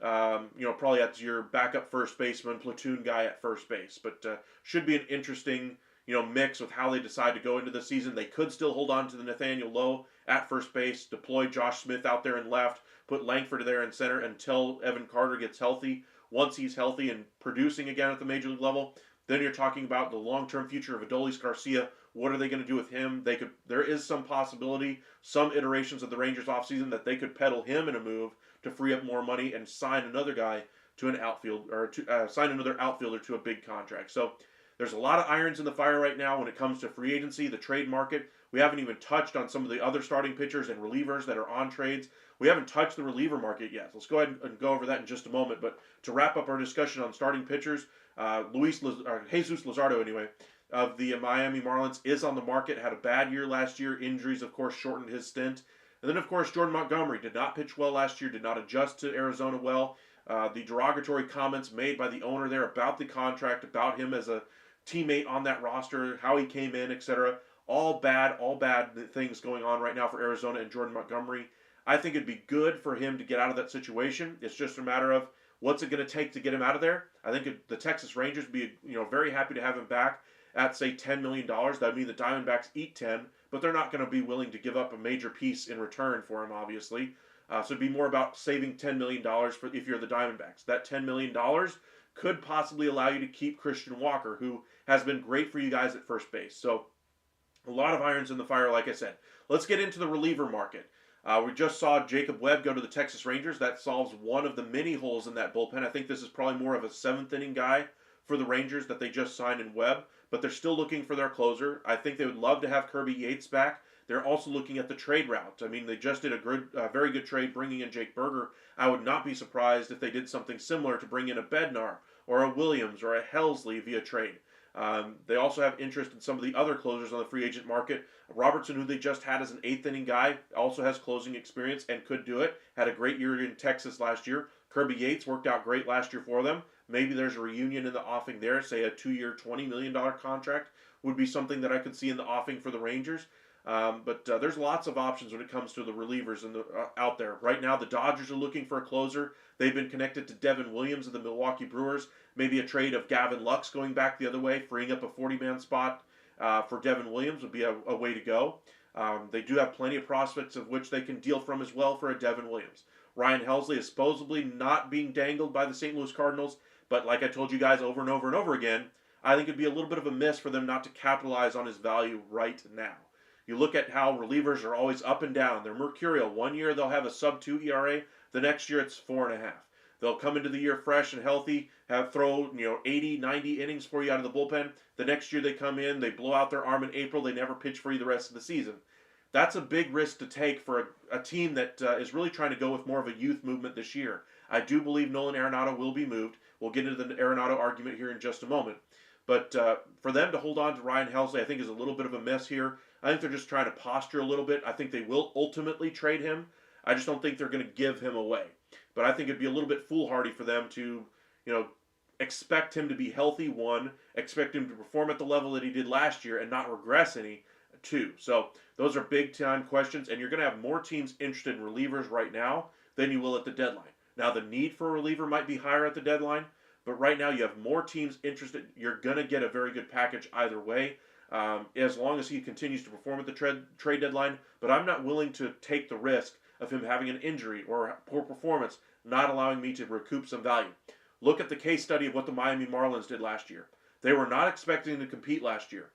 S1: Probably that's your backup first baseman, platoon guy at first base. But should be an interesting, mix with how they decide to go into the season. They could still hold on to the Nathaniel Lowe at first base, deploy Josh Smith out there in left, put Langford there in center until Evan Carter gets healthy. Once he's healthy and producing again at the major league level, then you're talking about the long-term future of Adolis Garcia. What are they going to do with him? There is some possibility, some iterations of the Rangers offseason that they could peddle him in a move to free up more money and sign another guy to an outfield or to sign another outfielder to a big contract. So there's a lot of irons in the fire right now when it comes to free agency, the trade market. We haven't even touched on some of the other starting pitchers and relievers that are on trades. We haven't touched the reliever market yet. Let's go ahead and go over that in just a moment. But to wrap up our discussion on starting pitchers, Jesus Luzardo, anyway, of the Miami Marlins is on the market. Had a bad year last year. Injuries, of course, shortened his stint. And then, of course, Jordan Montgomery did not pitch well last year, did not adjust to Arizona well. The derogatory comments made by the owner there about the contract, about him as a teammate on that roster, how he came in, etc. All bad things going on right now for Arizona and Jordan Montgomery. I think it'd be good for him to get out of that situation. It's just a matter of what's it going to take to get him out of there. I think the Texas Rangers would be very happy to have him back at, say, $10 million. That would mean the Diamondbacks eat 10, but they're not going to be willing to give up a major piece in return for him, obviously. So it'd be more about saving $10 million for if you're the Diamondbacks. That $10 million could possibly allow you to keep Christian Walker, who has been great for you guys at first base. So a lot of irons in the fire, like I said. Let's get into the reliever market. We just saw Jacob Webb go to the Texas Rangers. That solves one of the many holes in that bullpen. I think this is probably more of a seventh inning guy for the Rangers that they just signed in Webb, but they're still looking for their closer. I think they would love to have Kirby Yates back. They're also looking at the trade route. I mean, they just did a very good trade bringing in Jake Berger. I would not be surprised if they did something similar to bring in a Bednar or a Williams or a Helsley via trade. They also have interest in some of the other closers on the free agent market. Robertson, who they just had as an eighth inning guy, also has closing experience and could do it. Had a great year in Texas last year. Kirby Yates worked out great last year for them. Maybe there's a reunion in the offing there. Say a 2-year, $20 million contract would be something that I could see in the offing for the Rangers. But there's lots of options when it comes to the relievers out there. Right now, the Dodgers are looking for a closer. They've been connected to Devin Williams of the Milwaukee Brewers. Maybe a trade of Gavin Lux going back the other way, freeing up a 40-man spot for Devin Williams would be a way to go. They do have plenty of prospects of which they can deal from as well for a Devin Williams. Ryan Helsley is supposedly not being dangled by the St. Louis Cardinals, but like I told you guys over and over and over again, I think it'd be a little bit of a miss for them not to capitalize on his value right now. You look at how relievers are always up and down. They're mercurial. One year they'll have a sub-2 ERA. The next year it's 4.5. They'll come into the year fresh and healthy, throw 80, 90 innings for you out of the bullpen. The next year they come in, they blow out their arm in April, they never pitch for you the rest of the season. That's a big risk to take for a team that is really trying to go with more of a youth movement this year. I do believe Nolan Arenado will be moved. We'll get into the Arenado argument here in just a moment. But for them to hold on to Ryan Helsley, I think is a little bit of a mess here. I think they're just trying to posture a little bit. I think they will ultimately trade him. I just don't think they're going to give him away. But I think it'd be a little bit foolhardy for them to, expect him to be healthy, one, expect him to perform at the level that he did last year and not regress any, two. So those are big-time questions, and you're going to have more teams interested in relievers right now than you will at the deadline. Now, the need for a reliever might be higher at the deadline, but right now you have more teams interested. You're going to get a very good package either way, as long as he continues to perform at the trade deadline. But I'm not willing to take the risk of him having an injury or poor performance not allowing me to recoup some value. Look at the case study of what the Miami Marlins did last year. They were not expecting to compete last year.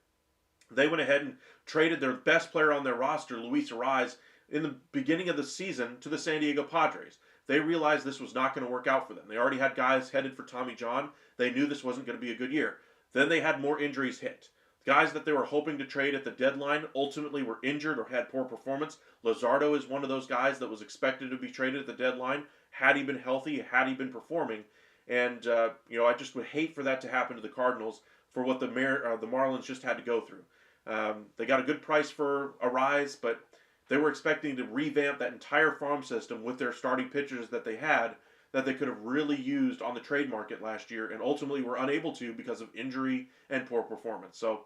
S1: They went ahead and traded their best player on their roster, Luis Arraez, in the beginning of the season to the San Diego Padres. They realized this was not going to work out for them. They already had guys headed for Tommy John. They knew this wasn't going to be a good year. Then they had more injuries hit. Guys that they were hoping to trade at the deadline ultimately were injured or had poor performance. Luzardo is one of those guys that was expected to be traded at the deadline. Had he been healthy, had he been performing. And, I just would hate for that to happen to the Cardinals for what the Marlins just had to go through. They got a good price for Arraez, but they were expecting to revamp that entire farm system with their starting pitchers that they had that they could have really used on the trade market last year and ultimately were unable to because of injury and poor performance. So,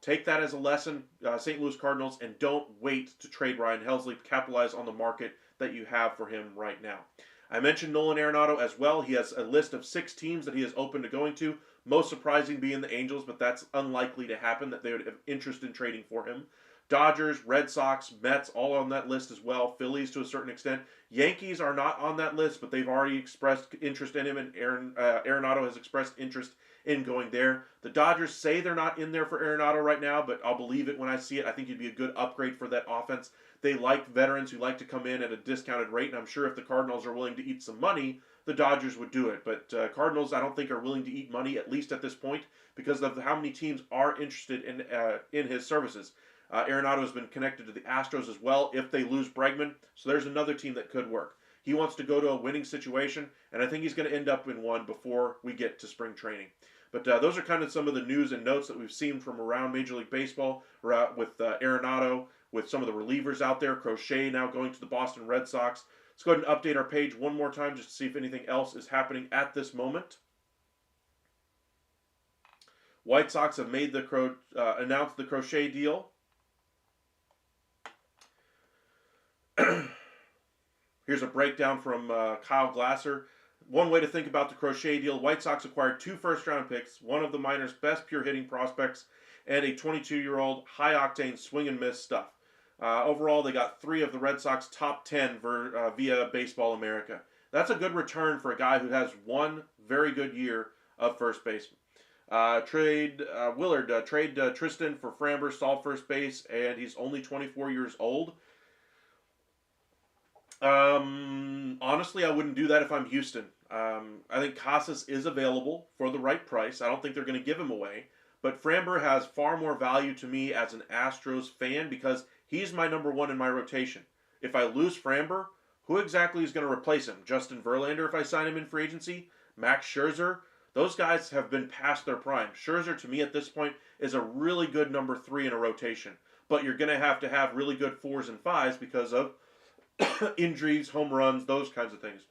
S1: take that as a lesson, St. Louis Cardinals, and don't wait to trade Ryan Helsley. Capitalize on the market that you have for him right now. I mentioned Nolan Arenado as well. He has a list of 6 teams that he is open to going to. Most surprising being the Angels, but that's unlikely to happen, that they would have interest in trading for him. Dodgers, Red Sox, Mets, all on that list as well. Phillies to a certain extent. Yankees are not on that list, but they've already expressed interest in him, and Arenado has expressed interest in going there. The Dodgers say they're not in there for Arenado right now, but I'll believe it when I see it. I think he'd be a good upgrade for that offense. They like veterans who like to come in at a discounted rate, and I'm sure if the Cardinals are willing to eat some money, the Dodgers would do it. But Cardinals, I don't think, are willing to eat money, at least at this point, because of how many teams are interested in his services. Arenado has been connected to the Astros as well if they lose Bregman, so there's another team that could work. He wants to go to a winning situation, and I think he's going to end up in one before we get to spring training. But those are kind of some of the news and notes that we've seen from around Major League Baseball with Arenado, with some of the relievers out there. Crochet now going to the Boston Red Sox. Let's go ahead and update our page one more time just to see if anything else is happening at this moment. White Sox have made announced the Crochet deal. Here's a breakdown from Kyle Glasser. One way to think about the Crochet deal: White Sox acquired 2 first-round picks, one of the minors' best pure hitting prospects, and a 22-year-old high-octane swing-and-miss stuff. Overall, they got 3 of the Red Sox top 10 via Baseball America. That's a good return for a guy who has one very good year of first baseman. Trade Tristan for Framber, solve first base, and he's only 24 years old. Honestly, I wouldn't do that if I'm Houston. I think Casas is available for the right price. I don't think they're going to give him away. But Framber has far more value to me as an Astros fan because he's my number 1 in my rotation. If I lose Framber, who exactly is going to replace him? Justin Verlander if I sign him in free agency? Max Scherzer? Those guys have been past their prime. Scherzer, to me at this point, is a really good number 3 in a rotation. But you're going to have really good 4s and 5s because of injuries, home runs, those kinds of things.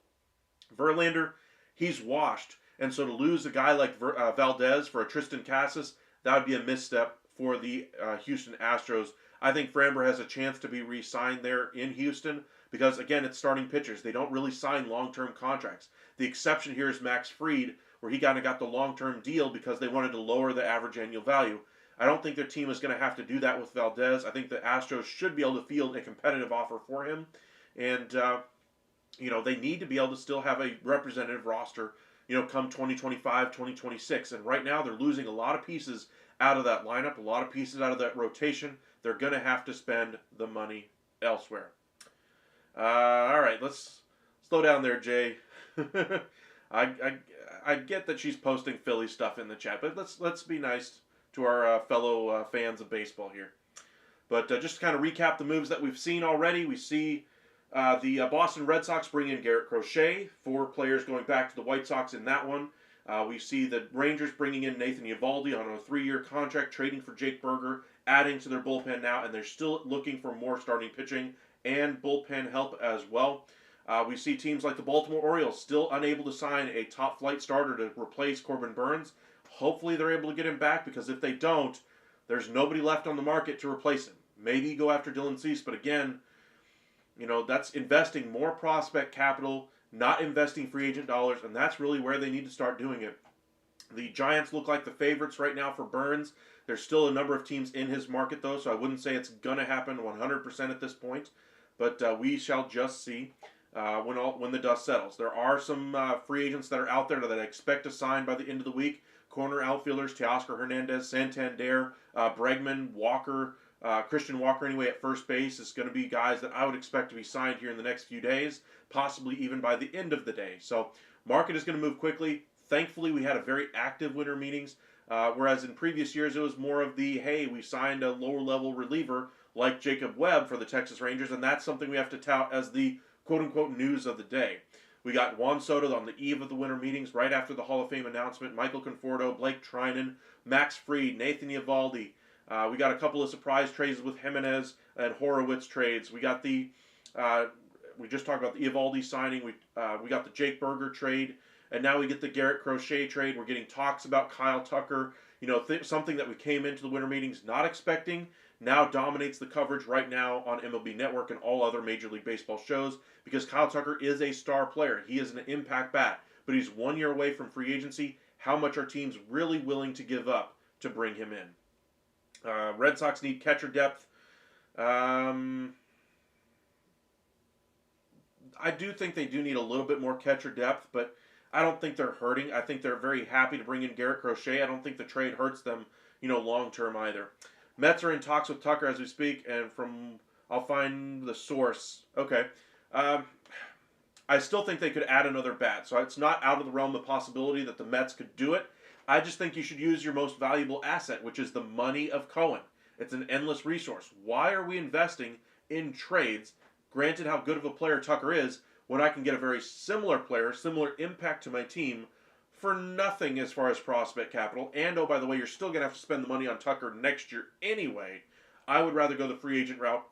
S1: Verlander, he's washed. And so to lose a guy like Valdez for a Tristan Casas, that would be a misstep for the Houston Astros. I think Framber has a chance to be re-signed there in Houston because, again, it's starting pitchers. They don't really sign long-term contracts. The exception here is Max Fried, where he kind of got the long-term deal because they wanted to lower the average annual value. I don't think their team is going to have to do that with Valdez. I think the Astros should be able to field a competitive offer for him. And, they need to be able to still have a representative roster, come 2025, 2026. And right now they're losing a lot of pieces out of that lineup, a lot of pieces out of that rotation. They're going to have to spend the money elsewhere. All right, let's slow down there, Jay. I get that she's posting Philly stuff in the chat, but let's be nice to our fellow fans of baseball here. But just to kind of recap the moves that we've seen already, we see the Boston Red Sox bring in Garrett Crochet, 4 players going back to the White Sox in that one. We see the Rangers bringing in Nathan Eovaldi on a 3-year contract, trading for Jake Berger, adding to their bullpen now, and they're still looking for more starting pitching and bullpen help as well. We see teams like the Baltimore Orioles still unable to sign a top-flight starter to replace Corbin Burns. Hopefully they're able to get him back, because if they don't, there's nobody left on the market to replace him. Maybe go after Dylan Cease, but again, that's investing more prospect capital, not investing free agent dollars, and that's really where they need to start doing it. The Giants look like the favorites right now for Burns. There's still a number of teams in his market, though, so I wouldn't say it's going to happen 100% at this point, but we shall just see when the dust settles. There are some free agents that are out there that I expect to sign by the end of the week. Corner outfielders, Teoscar Hernandez, Santander, Bregman, Walker, Christian Walker anyway at first base is going to be guys that I would expect to be signed here in the next few days, possibly even by the end of the day. So market is going to move quickly. Thankfully, we had a very active winter meetings, whereas in previous years it was more of the, hey, we signed a lower-level reliever like Jacob Webb for the Texas Rangers, and that's something we have to tout as the quote-unquote news of the day. We got Juan Soto on the eve of the winter meetings, right after the Hall of Fame announcement, Michael Conforto, Blake Trinan, Max Fried, Nathan Eovaldi. We got a couple of surprise trades with Jimenez and Horowitz trades. We got the We just talked about the Eovaldi signing. We got the Jake Berger trade, and now we get the Garrett Crochet trade. We're getting talks about Kyle Tucker. You know, something that we came into the winter meetings not expecting now dominates the coverage right now on MLB Network and all other Major League Baseball shows because Kyle Tucker is a star player. He is an impact bat, but he's 1 year away from free agency. How much are teams really willing to give up to bring him in? Red Sox need catcher depth. I do think they do need a little bit more catcher depth, but I don't think they're hurting. I think they're very happy to bring in Garrett Crochet. I don't think the trade hurts them, long term either. Mets are in talks with Tucker as we speak, and I'll find the source. Okay. I still think they could add another bat, so it's not out of the realm of possibility that the Mets could do it. I just think you should use your most valuable asset, which is the money of Cohen. It's an endless resource. Why are we investing in trades, granted how good of a player Tucker is, when I can get a very similar player, similar impact to my team, for nothing as far as prospect capital? And, oh, by the way, you're still going to have to spend the money on Tucker next year anyway. I would rather go the free agent route,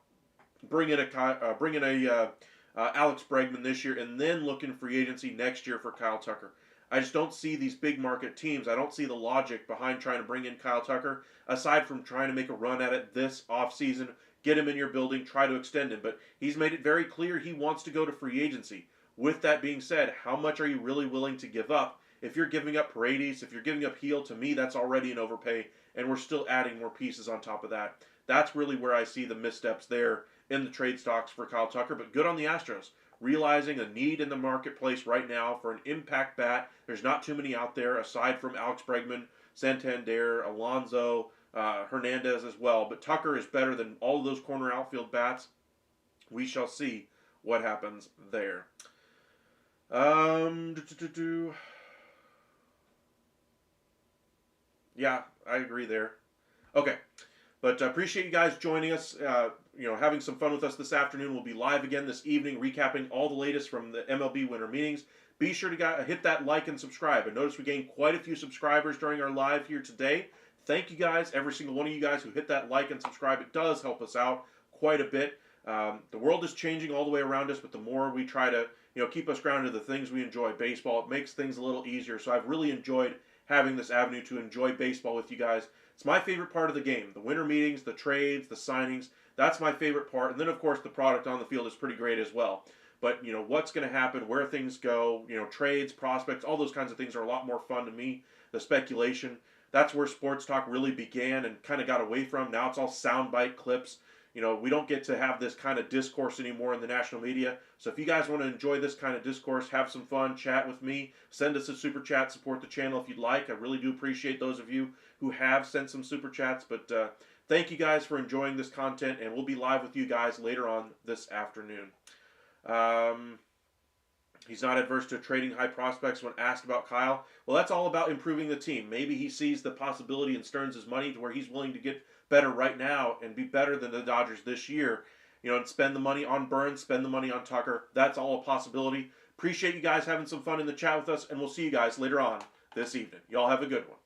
S1: bring in a Alex Bregman this year, and then look in free agency next year for Kyle Tucker. I just don't see these big market teams. I don't see the logic behind trying to bring in Kyle Tucker, aside from trying to make a run at it this offseason, get him in your building, try to extend him. But he's made it very clear he wants to go to free agency. With that being said, how much are you really willing to give up? If you're giving up Paredes, if you're giving up Heel, to me that's already an overpay, and we're still adding more pieces on top of that. That's really where I see the missteps there in the trade stocks for Kyle Tucker. But good on the Astros, realizing a need in the marketplace right now for an impact bat. There's not too many out there aside from Alex Bregman, Santander, Alonso, Hernandez as well. But Tucker is better than all of those corner outfield bats. We shall see what happens there. Yeah, I agree there. Okay. But appreciate you guys joining us, having some fun with us this afternoon. We'll be live again this evening, recapping all the latest from the MLB winter meetings. Be sure to hit that like and subscribe. I noticed we gained quite a few subscribers during our live here today. Thank you guys, every single one of you guys who hit that like and subscribe. It does help us out quite a bit. The world is changing all the way around us, but the more we try to keep us grounded to the things we enjoy, baseball, it makes things a little easier. So I've really enjoyed having this avenue to enjoy baseball with you guys. It's my favorite part of the game. The winter meetings, the trades, the signings, that's my favorite part. And then, of course, the product on the field is pretty great as well. But, what's going to happen, where things go, trades, prospects, all those kinds of things are a lot more fun to me. The speculation, that's where sports talk really began and kind of got away from. Now it's all soundbite clips. We don't get to have this kind of discourse anymore in the national media. So if you guys want to enjoy this kind of discourse, have some fun, chat with me, send us a super chat, support the channel if you'd like. I really do appreciate those of you who have sent some super chats. But thank you guys for enjoying this content, and we'll be live with you guys later on this afternoon. He's not adverse to trading high prospects when asked about Kyle. Well, that's all about improving the team. Maybe he sees the possibility in Stearns' money to where he's willing to get better right now and be better than the Dodgers this year, and spend the money on Burns, spend the money on Tucker. That's all a possibility. Appreciate you guys having some fun in the chat with us, and we'll see you guys later on this evening. Y'all have a good one.